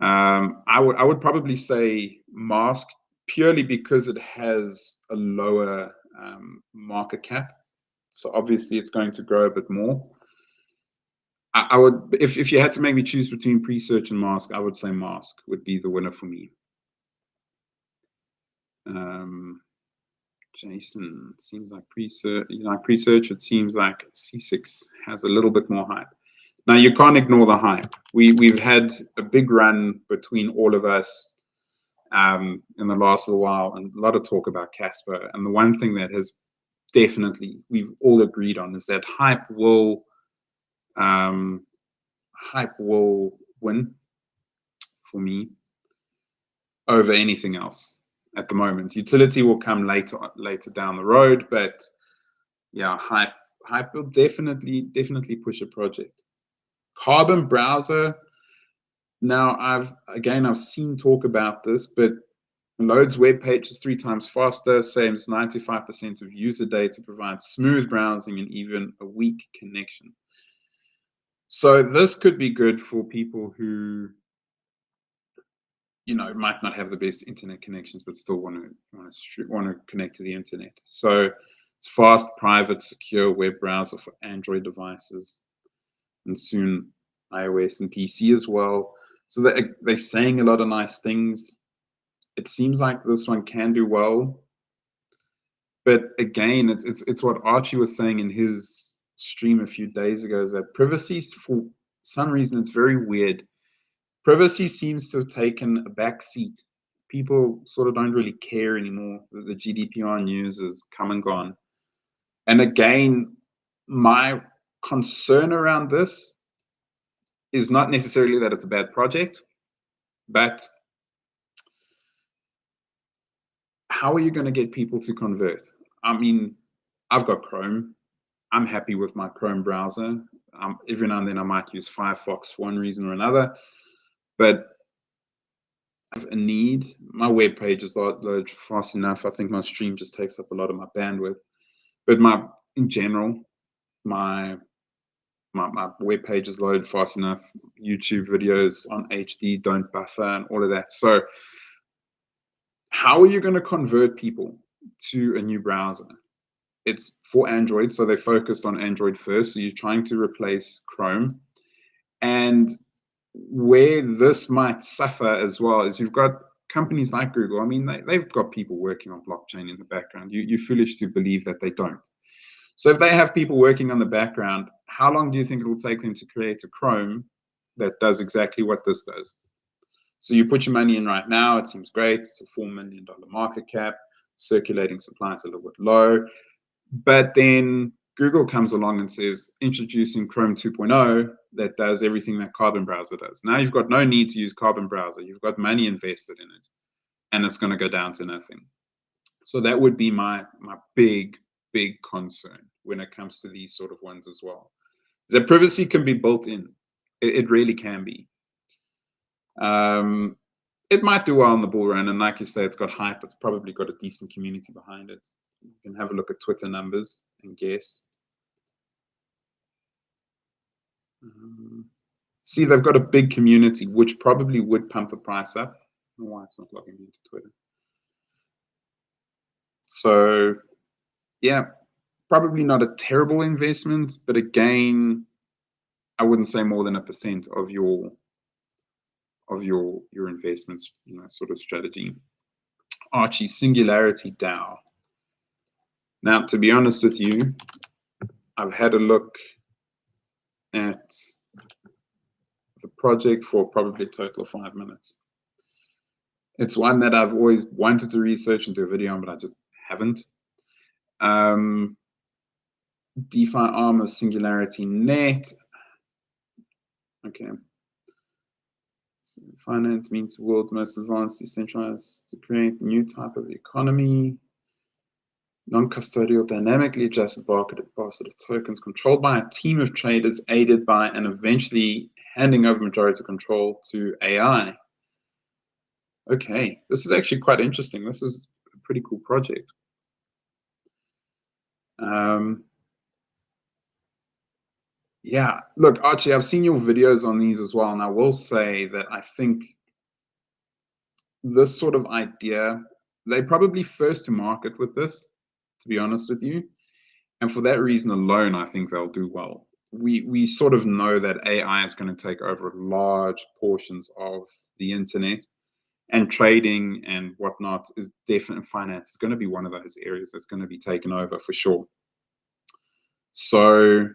I would probably say mask, purely because it has a lower market cap, so obviously it's going to grow a bit more. I would, if you had to make me choose between pre-search and mask, I would say mask would be the winner for me. Jason, seems like pre-search. It seems like C6 has a little bit more hype. Now, you can't ignore the hype. We've had a big run between all of us in the last little while, and a lot of talk about Casper. And the one thing that has definitely we've all agreed on is that hype will win for me over anything else at the moment. Utility will come later down the road, but yeah, hype will definitely push a project. Carbon browser. Now I've seen talk about this, but loads web pages 3 times faster, saves 95% of user data, provides smooth browsing and even a weak connection. So this could be good for people who might not have the best internet connections, but still want to connect to the internet. So it's fast, private, secure web browser for Android devices, and soon iOS and PC as well. So they're saying a lot of nice things. It seems like this one can do well. But again, it's what Archie was saying in his stream a few days ago, is that privacy, for some reason, it's very weird. Privacy seems to have taken a back seat. People sort of don't really care anymore. The GDPR news has come and gone. And again, my concern around this is not necessarily that it's a bad project, but how are you going to get people to convert? I mean, I've got Chrome. I'm happy with my Chrome browser. Every now and then I might use Firefox for one reason or another, but I have a need. My web page is loaded fast enough. I think my stream just takes up a lot of my bandwidth. But in general, my web page is loaded fast enough. YouTube videos on HD don't buffer and all of that. So how are you going to convert people to a new browser? It's for Android, so they focused on Android first. So you're trying to replace Chrome. And where this might suffer as well is you've got companies like Google. I mean, they've got people working on blockchain in the background. You're foolish to believe that they don't. So if they have people working on the background, how long do you think it will take them to create a Chrome that does exactly what this does? So you put your money in right now, it seems great. It's a $4 million market cap. Circulating supply is a little bit low. But then Google comes along and says, introducing Chrome 2.0 that does everything that Carbon Browser does. Now you've got no need to use Carbon Browser. You've got money invested in it, and it's going to go down to nothing. So that would be my big concern when it comes to these sort of ones as well. The privacy can be built in. It really can be. It might do well in the bull run, and like you say, it's got hype. It's probably got a decent community behind it. You can have a look at Twitter numbers and guess. See, they've got a big community, which probably would pump the price up. I don't know why it's not logging into Twitter. So, yeah, probably not a terrible investment, but again, I wouldn't say more than 1% of your investments, sort of strategy. Archie, Singularity DAO. Now, to be honest with you, I've had a look at the project for probably a total of 5 minutes. It's one that I've always wanted to research and do a video on, but I just haven't. DeFi arm of Singularity Net. Okay. Finance means the world's most advanced decentralized to create a new type of economy. Non-custodial, dynamically adjusted basket of tokens controlled by a team of traders aided by and eventually handing over majority control to AI. Okay, this is actually quite interesting. This is a pretty cool project. Yeah, look, Archie, I've seen your videos on these as well, and I will say that I think this sort of idea, they're probably first to market with this, to be honest with you. And for that reason alone, I think they'll do well. We sort of know that AI is going to take over large portions of the internet, and trading and whatnot is definitely, finance is going to be one of those areas that's going to be taken over for sure. So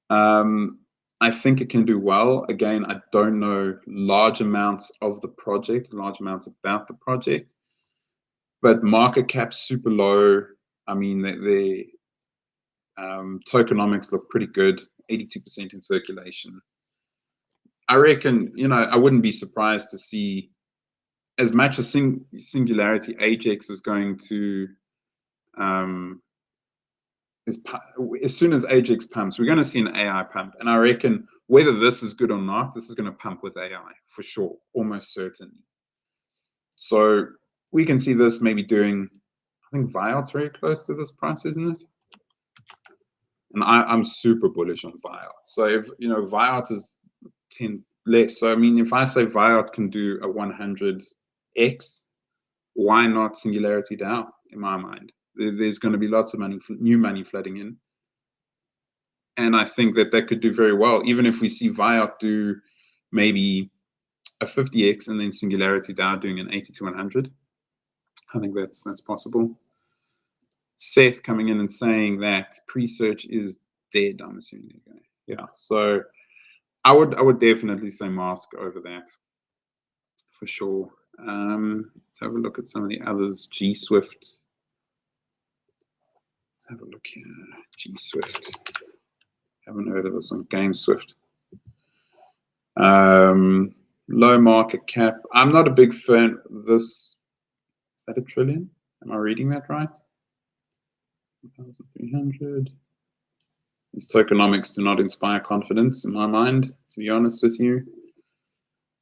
I think it can do well. Again, I don't know large amounts of the project, large amounts about the project, but market cap super low. I mean, the tokenomics look pretty good, 82% in circulation. I reckon, I wouldn't be surprised to see, as much as Singularity Ajax is going to, as soon as Ajax pumps, we're going to see an AI pump. And I reckon whether this is good or not, this is going to pump with AI for sure, almost certainly. So we can see this maybe doing, I think Viot's very close to this price, isn't it? And I'm super bullish on Viot. So if, Viot is 10 less. So, I mean, if I say Viot can do a 100x, why not Singularity DAO in my mind? There's going to be lots of money, new money flooding in. And I think that could do very well. Even if we see Viot do maybe a 50x and then Singularity DAO doing an 80 to 100. I think that's possible. Seth coming in and saying that pre-search is dead. I'm assuming. Yeah. So I would definitely say Mask over that for sure. Let's have a look at some of the others. G Swift. Let's have a look here. G Swift. Haven't heard of this one. Game Swift. Low market cap. I'm not a big fan of this. Is that $1 trillion? Am I reading that right? 1,300. These tokenomics do not inspire confidence in my mind, to be honest with you.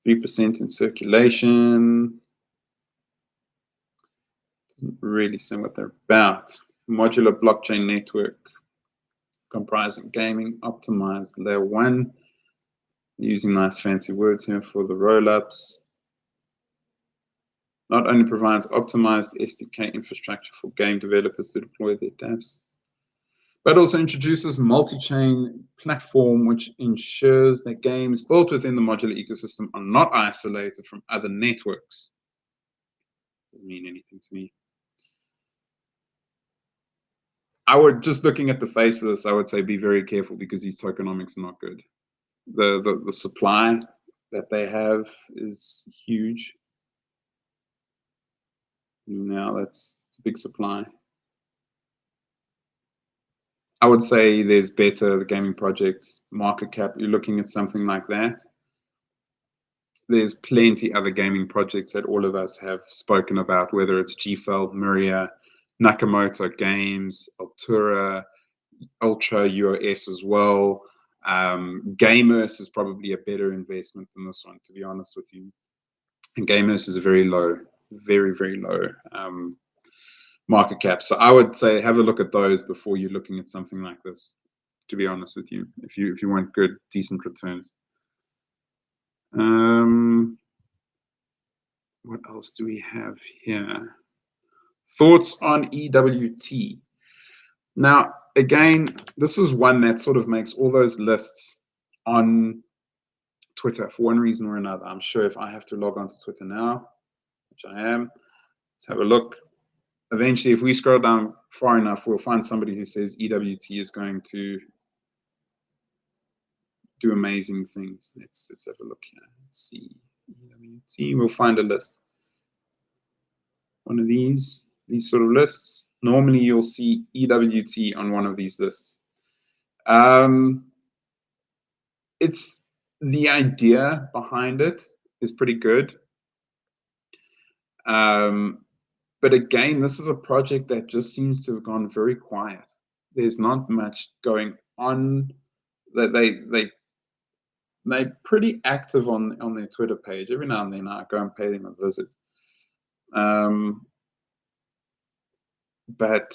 3% in circulation. Doesn't really say what they're about. Modular blockchain network comprising gaming optimized layer 1. Using nice fancy words here for the roll-ups. Not only provides optimized SDK infrastructure for game developers to deploy their dApps, but also introduces multi-chain platform which ensures that games built within the modular ecosystem are not isolated from other networks. Doesn't mean anything to me. I would, just looking at the face of this, I would say be very careful because these tokenomics are not good. The supply that they have is huge. Now it's a big supply. I would say there's better gaming projects, market cap, you're looking at something like that. There's plenty other gaming projects that all of us have spoken about, whether it's GFL, Myria, Nakamoto Games, Altura, Ultra UOS as well. Gamers is probably a better investment than this one, to be honest with you. And Gamers is a very low, very, very low market cap. So I would say have a look at those before you're looking at something like this, to be honest with you, if you want good, decent returns. What else do we have here? Thoughts on EWT. Now, again, this is one that sort of makes all those lists on Twitter for one reason or another. I'm sure if I have to log on to Twitter now, which I am, let's have a look. Eventually, if we scroll down far enough, we'll find somebody who says EWT is going to do amazing things. Let's have a look here. Let's see. EWT, we'll find a list. One of these sort of lists. Normally, you'll see EWT on one of these lists. It's the idea behind it is pretty good. But again, this is a project that just seems to have gone very quiet. There's not much going on. They're pretty active on their Twitter page. Every now and then I go and pay them a visit. But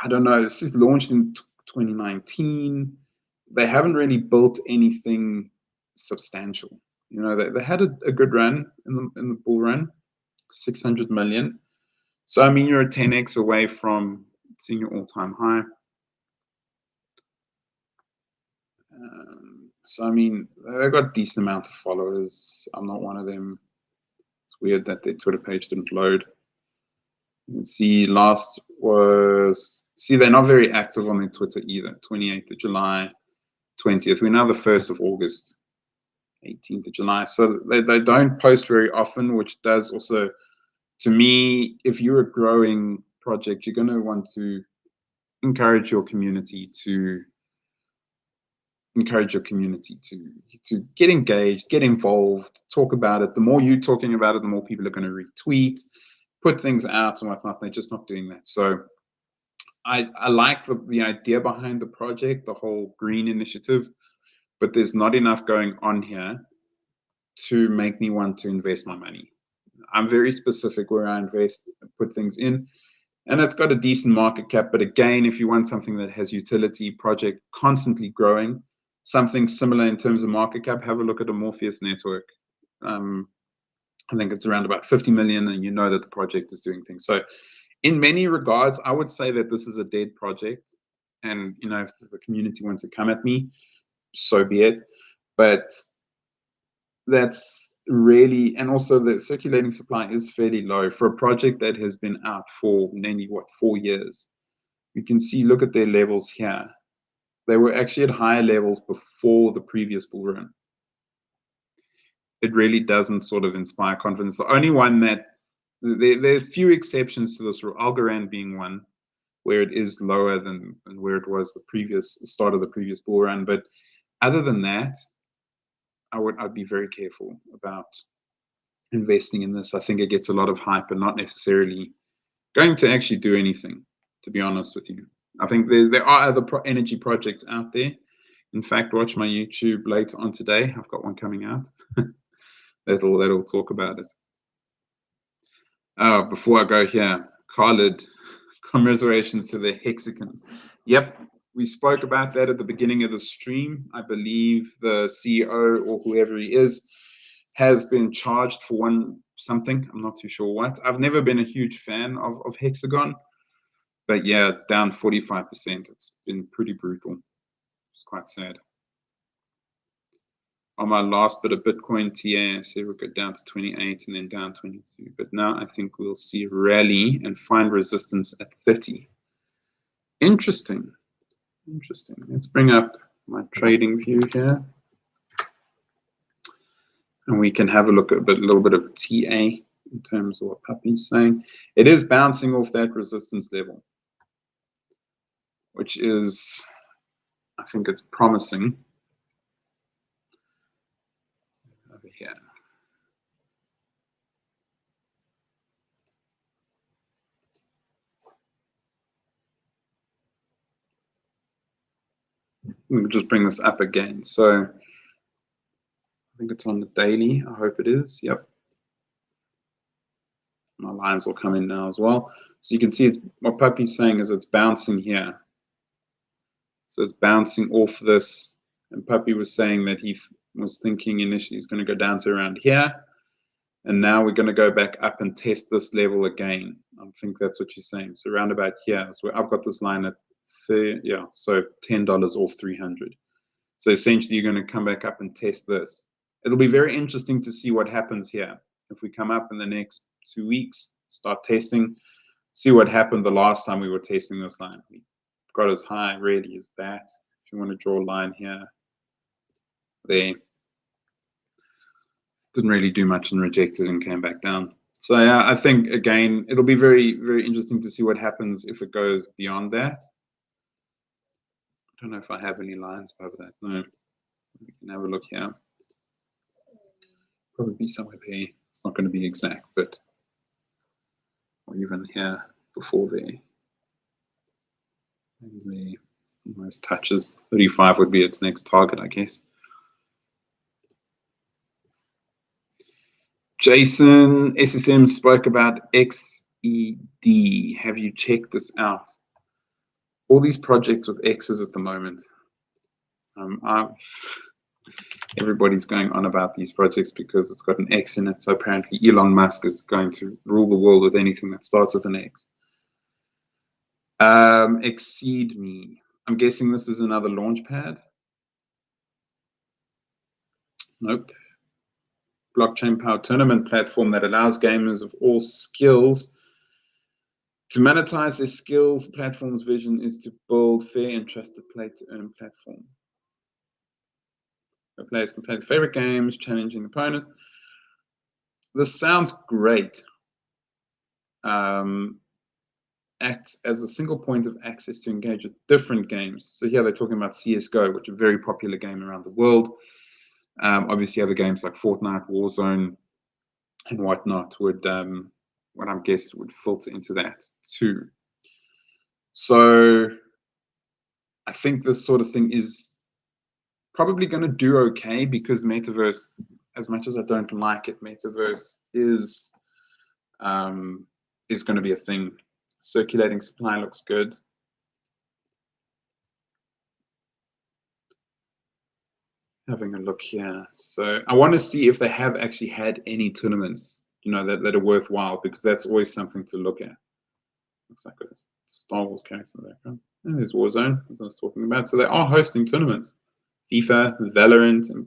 I don't know, this is launched in 2019. They haven't really built anything substantial. You know, they had a good run in the bull run, 600 million. So I mean, you're a 10x away from seeing your all-time high. So I mean, they've got a decent amount of followers. I'm not one of them. It's weird that their Twitter page didn't load. You can see they're not very active on their Twitter either. 28th of July, 20th. We're now the 1st of August, 18th of July. So they don't post very often, which does also, to me, if you're a growing project, you're going to want to encourage your community to get engaged, get involved, talk about it. The more you're talking about it, the more people are going to retweet, put things out and whatnot. They're just not doing that. So I like the idea behind the project, the whole green initiative, but there's not enough going on here to make me want to invest my money. I'm very specific where I invest, put things in, and it's got a decent market cap. But again, if you want something that has utility, project constantly growing, something similar in terms of market cap, have a look at a Morpheus network. I think it's around about 50 million, and you know that the project is doing things. So in many regards, I would say that this is a dead project. And, you know, if the community wants to come at me, so be it. But that's really, and also the circulating supply is fairly low for a project that has been out for nearly, what, 4 years. You can see, look at their levels here. They were actually at higher levels before the previous bull run. It really doesn't sort of inspire confidence. The only one that, there are a few exceptions to this, Algorand being one, where it is lower than where it was the start of the previous bull run. But other than that, I'd be very careful about investing in this. I think it gets a lot of hype and not necessarily going to actually do anything, to be honest with you. I think there are other energy projects out there. In fact, watch my YouTube later on today. I've got one coming out that'll talk about it. Oh, before I go here, Khalid, commiserations to the Hexicans. Yep, we spoke about that at the beginning of the stream. I believe the CEO or whoever he is has been charged for something. I'm not too sure what. I've never been a huge fan of Hexagon, but yeah, down 45%. It's been pretty brutal. It's quite sad. On my last bit of Bitcoin TA, I said we'll go down to 28 and then down 22. But now I think we'll see rally and find resistance at 30. Interesting. Interesting. Let's bring up my trading view here. And we can have a look at a little bit of TA in terms of what Puppy's saying. It is bouncing off that resistance level, which is, I think it's promising. Over here. We'll just bring this up again. So I think it's on the daily. I hope it is. Yep. My lines will come in now as well. So you can see what Puppy's saying is it's bouncing here. So it's bouncing off this. And Puppy was saying that he was thinking initially he's going to go down to around here. And now we're going to go back up and test this level again. I think that's what you're saying. So around about here is where I've got this line at so $10 off 300. So essentially you're going to come back up and test this. It'll be very interesting to see what happens here. If we come up in the next 2 weeks, start testing, see what happened the last time we were testing this line. We got as high really as that. If you want to draw a line here, there. Didn't really do much and rejected and came back down. So yeah, I think again, it'll be very, very interesting to see what happens if it goes beyond that. I don't know if I have any lines above that. No, we can have a look here. Probably be somewhere here. It's not going to be exact, but or even here before there. Maybe almost touches. 35 would be its next target, I guess. Jason SSM spoke about XED. Have you checked this out? All these projects with X's at the moment. Everybody's going on about these projects because it's got an X in it. So apparently Elon Musk is going to rule the world with anything that starts with an X. Exceed Me. I'm guessing this is another launch pad. Nope. Blockchain powered tournament platform that allows gamers of all skills to monetize their skills. Platform's vision is to build fair and trusted play to earn platform. Where players can play their favorite games, challenging opponents. This sounds great. Acts as a single point of access to engage with different games. So here they're talking about CSGO, which is a very popular game around the world. Obviously, other games like Fortnite, Warzone, and whatnot would, what I'm guessing, would filter into that too. So I think this sort of thing is probably going to do okay because Metaverse, as much as I don't like it, Metaverse is going to be a thing. Circulating supply looks good. Having a look here. So I want to see if they have actually had any tournaments, you know, that are worthwhile, because that's always something to look at. Looks like a Star Wars character in the background. And there's Warzone, as I was talking about. So they are hosting tournaments. FIFA, Valorant, and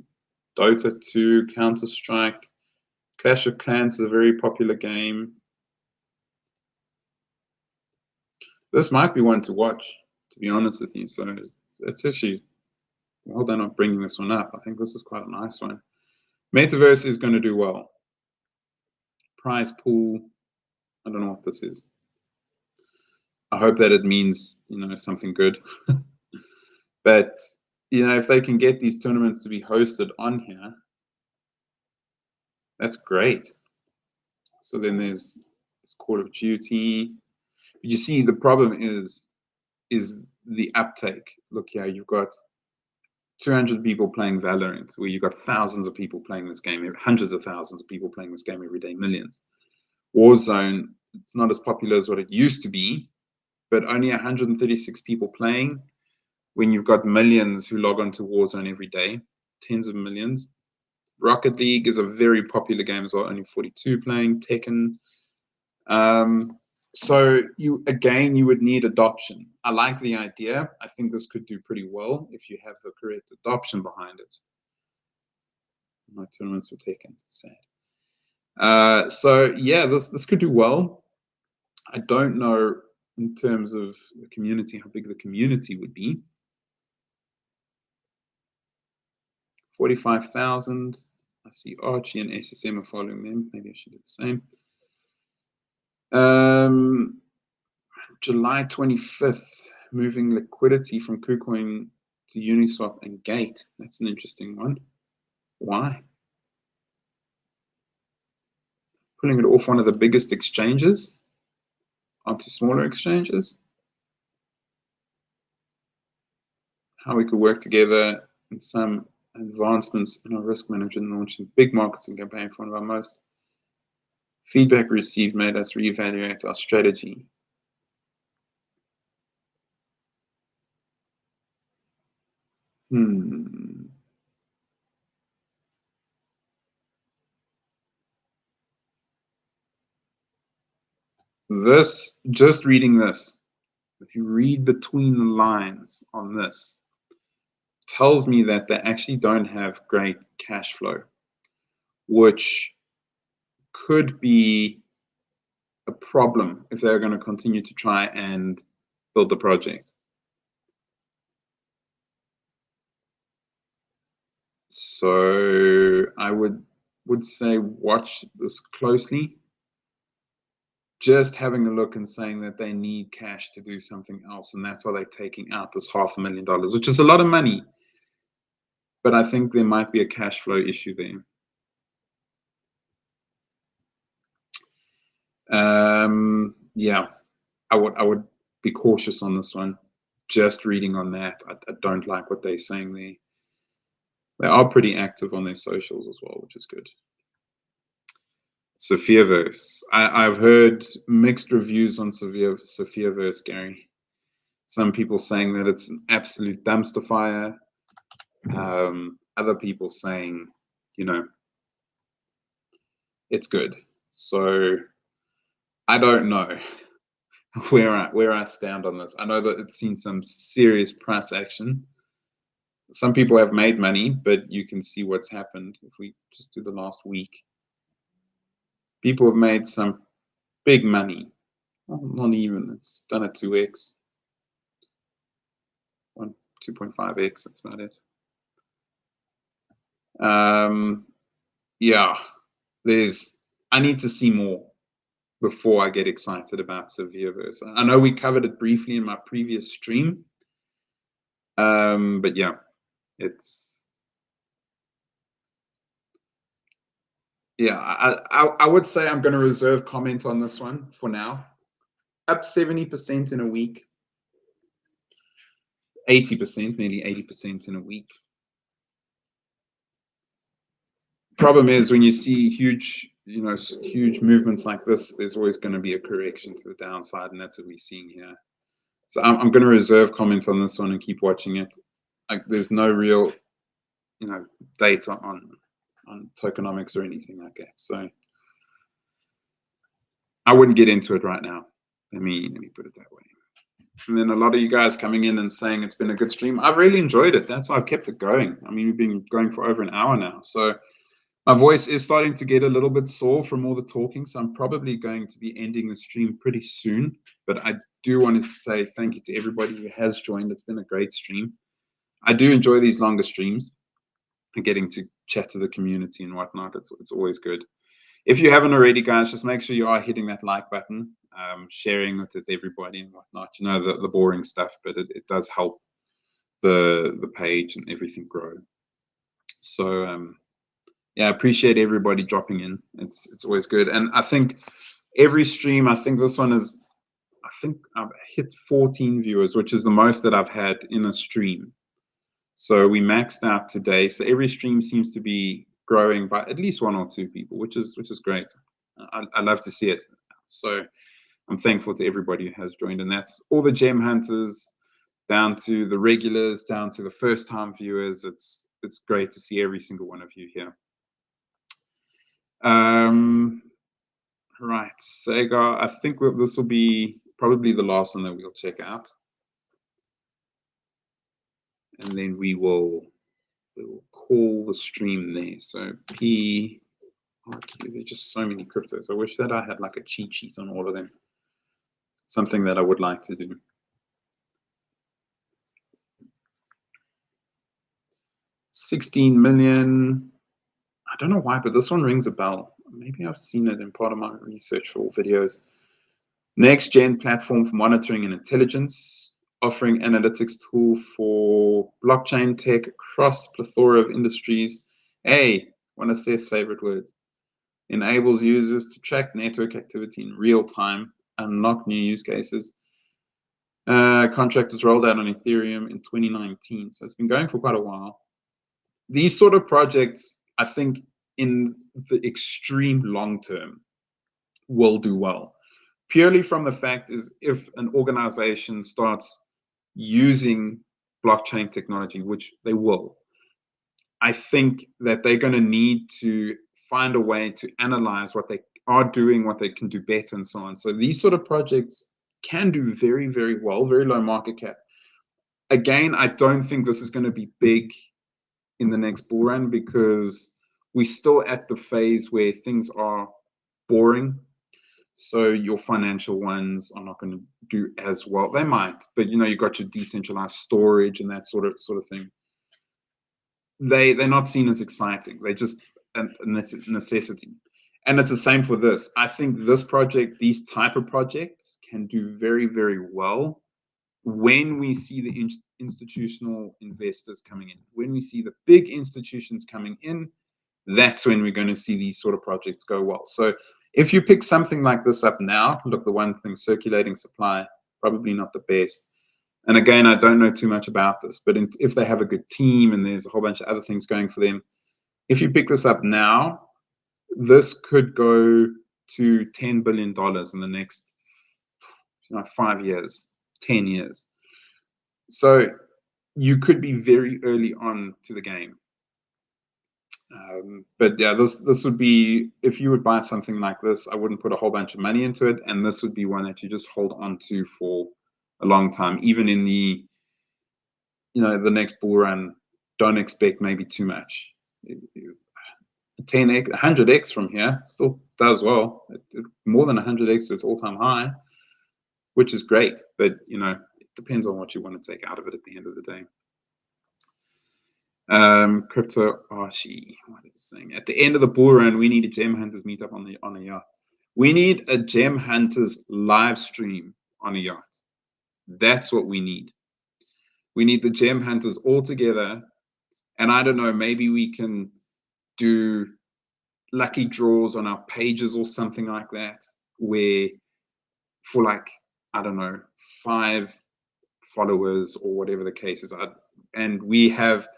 Dota 2, Counter-Strike, Clash of Clans is a very popular game. This might be one to watch, to be honest with you. So it's actually well done on bringing this one up. I think this is quite a nice one. Metaverse is going to do well. Prize pool, I don't know what this is. I hope that it means, something good. But, if they can get these tournaments to be hosted on here, that's great. So then there's Call of Duty. But you see, the problem is the uptake. Look here, you've got 200 people playing Valorant, where you've got thousands of people playing this game, hundreds of thousands of people playing this game every day, millions. Warzone, it's not as popular as what it used to be, but only 136 people playing when you've got millions who log on to Warzone every day, tens of millions. Rocket League is a very popular game as well, only 42 playing. Tekken. So you would need adoption. I like the idea. I think this could do pretty well if you have the correct adoption behind it. My tournaments were taken. Sad. So yeah, this could do well. I don't know in terms of the community, how big the community would be. 45,000. I see Archie and SSM are following them. Maybe I should do the same. July 25th, moving liquidity from KuCoin to Uniswap and Gate. That's an interesting one. Why? Pulling it off one of the biggest exchanges onto smaller exchanges. How we could work together in some advancements in our risk management, launching big marketing campaign for one of our most. Feedback received made us reevaluate our strategy. This, just reading this, if you read between the lines on this, tells me that they actually don't have great cash flow, which could be a problem if they're going to continue to try and build the project. So I would say watch this closely. Just having a look and saying that they need cash to do something else, and that's why they're taking out this $500,000, which is a lot of money. But I think there might be a cash flow issue there. Yeah, I would be cautious on this one. Just reading on that, I don't like what they're saying there. They are pretty active on their socials as well, which is good. Sophiaverse. I've heard mixed reviews on Sophiaverse, Gary. Some people saying that it's an absolute dumpster fire. Other people saying, it's good. So I don't know where I stand on this. I know that it's seen some serious price action. Some people have made money, but you can see what's happened if we just do the last week. People have made some big money. Well, not even. It's done at 2x. 2.5x, that's about it. Yeah, I need to see more before I get excited about Sophiaverse. I know we covered it briefly in my previous stream. But yeah, I would say I'm going to reserve comment on this one for now. Up 70% in a week, 80%, nearly 80% in a week. Problem is when you see huge movements like this, there's always going to be a correction to the downside, and that's what we're seeing here. So I'm going to reserve comment on this one and keep watching it. There's no real, data on tokenomics or anything like that. So I wouldn't get into it right now. Let me put it that way. And then a lot of you guys coming in and saying it's been a good stream. I've really enjoyed it. That's why I've kept it going. I mean, we've been going for over an hour now. So My voice is starting to get a little bit sore from all the talking, so I'm probably going to be ending the stream pretty soon. But I do want to say thank you to everybody who has joined. It's been a great stream. I do enjoy these longer streams and getting to chat to the community and whatnot. It's always good. If you haven't already, guys, just make sure you are hitting that like button, sharing it with everybody and whatnot. You know, the boring stuff, but it does help the page and everything grow. So yeah, I appreciate everybody dropping in. It's always good. And I think every stream, I think this one is, I think I've hit 14 viewers, which is the most that I've had in a stream. So we maxed out today. So every stream seems to be growing by at least 1 or 2 people, which is great. I love to see it. So I'm thankful to everybody who has joined, and that's all the gem hunters, down to the regulars, down to the first-time viewers. It's great to see every single one of you here. Right, Sega. I think this will be probably the last one that we'll check out, and then we will call the stream there. So P. There's just so many cryptos. I wish that I had like a cheat sheet on all of them. Something that I would like to do. 16 million. I don't know why, but this one rings a bell. Maybe I've seen it in part of my research for videos. Next gen platform for monitoring and intelligence, offering analytics tool for blockchain tech across plethora of industries. Hey, one of Seth's favorite words. Enables users to track network activity in real time, unlock new use cases. Contract was rolled out on Ethereum in 2019, so it's been going for quite a while. These sort of projects, I think, in the extreme long term, will do well. Purely from the fact is, if an organization starts using blockchain technology, which they will, I think that they're going to need to find a way to analyze what they are doing, what they can do better, and so on. So these sort of projects can do very, very well, very low market cap. Again, I don't think this is going to be big in the next bull run, because we're still at the phase where things are boring. So your financial ones are not going to do as well. They might, but you know, you've got your decentralized storage and that sort of thing. They're not seen as exciting. They're just a necessity. And it's the same for this. I think this project, these type of projects, can do very, very well when we see the institutional investors coming in. When we see the big institutions coming in, that's when we're going to see these sort of projects go well. So if you pick something like this up now, look, the one thing, circulating supply, probably not the best. And again, I don't know too much about this, but if they have a good team and there's a whole bunch of other things going for them, if you pick this up now, this could go to $10 billion in the next 5 years, 10 years. So you could be very early on to the game. But yeah, this would be, if you would buy something like this, I wouldn't put a whole bunch of money into it, and this would be one that you just hold on to for a long time. Even in the, the next bull run, don't expect maybe too much. 10x, 100x from here still does well. More than 100x to its all-time high, which is great. But it depends on what you want to take out of it at the end of the day. Crypto Archie, what is it saying? At the end of the bull run, we need a Gem Hunters meetup on a yacht. We need a Gem Hunters live stream on a yacht. That's what we need. We need the Gem Hunters all together, and I don't know, maybe we can do lucky draws on our pages or something like that, where for like, I don't know, 5 followers or whatever the case is, and we have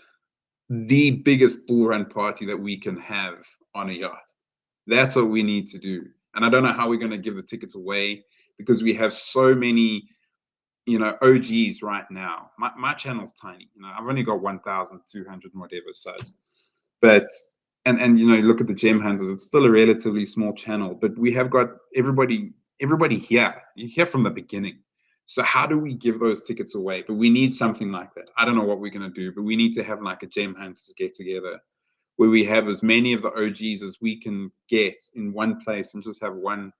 the biggest bull run party that we can have on a yacht. That's what we need to do. And I don't know how we're going to give the tickets away, because we have so many, OGs right now. My channel's tiny. I've only got 1,200 and whatever subs. But and look at the Gem Hunters. It's still a relatively small channel, but we have got everybody here. You hear from the beginning. So how do we give those tickets away? But we need something like that. I don't know what we're going to do, but we need to have like a Gem Hunters get together where we have as many of the OGs as we can get in one place and just have one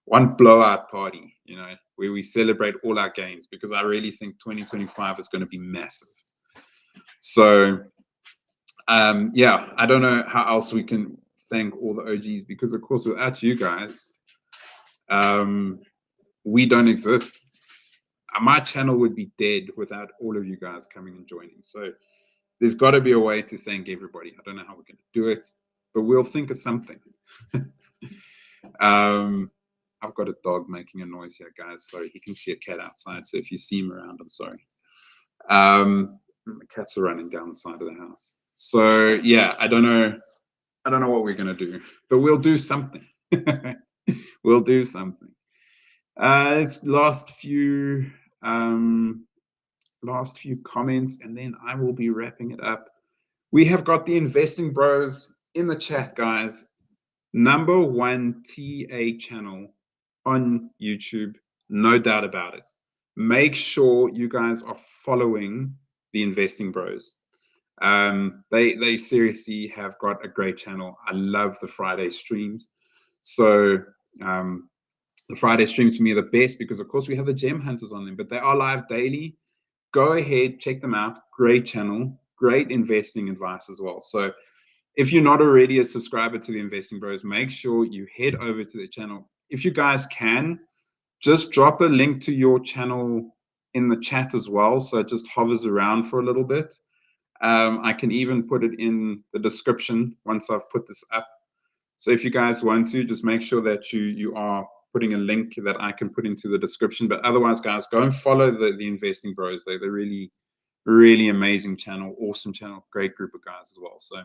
blowout party, you know, where we celebrate all our gains, because I really think 2025 is going to be massive. So yeah, I don't know how else we can thank all the OGs, because of course without you guys, we don't exist. My channel would be dead without all of you guys coming and joining. So there's got to be a way to thank everybody. I don't know how we're going to do it, but we'll think of something. I've got a dog making a noise here, guys, so he can see a cat outside. So if you see him around, I'm sorry. The cats are running down the side of the house. So yeah, I don't know what we're going to do, but we'll do something. We'll do something. It's last few comments, and then I will be wrapping it up. We have got the Investing Bros in the chat, guys. #1 TA channel on YouTube, no doubt about it. Make sure you guys are following the Investing Bros. They seriously have got a great channel. I love the Friday streams. So the Friday streams for me are the best, because of course we have the gem hunters on them, but they are live daily. Go ahead, check them out. Great channel, great investing advice as well. So if you're not already a subscriber to the Investing Bros, make sure you head over to the channel. If you guys can, just drop a link to your channel in the chat as well, so it just hovers around for a little bit. I can even put it in the description once I've put this up. So if you guys want to, just make sure that you are putting a link that I can put into the description. But otherwise, guys, go and follow the Investing Bros. They're really, really amazing channel, awesome channel, great group of guys as well. So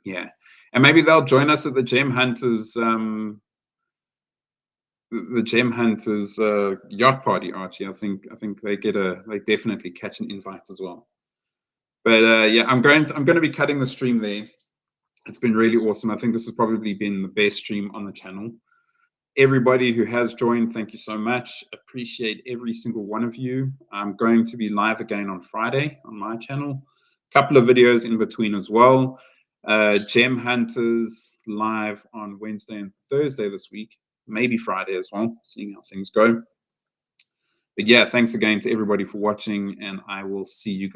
yeah, and maybe they'll join us at the Gem Hunters yacht party, Archie. I think they definitely catch an invite as well. But yeah, I'm going to be cutting the stream there. It's been really awesome. I think this has probably been the best stream on the channel. Everybody who has joined, thank you so much. Appreciate every single one of you. I'm going to be live again on Friday on my channel. A couple of videos in between as well. Gem Hunters live on Wednesday and Thursday this week. Maybe Friday as well, seeing how things go. But yeah, thanks again to everybody for watching, and I will see you guys.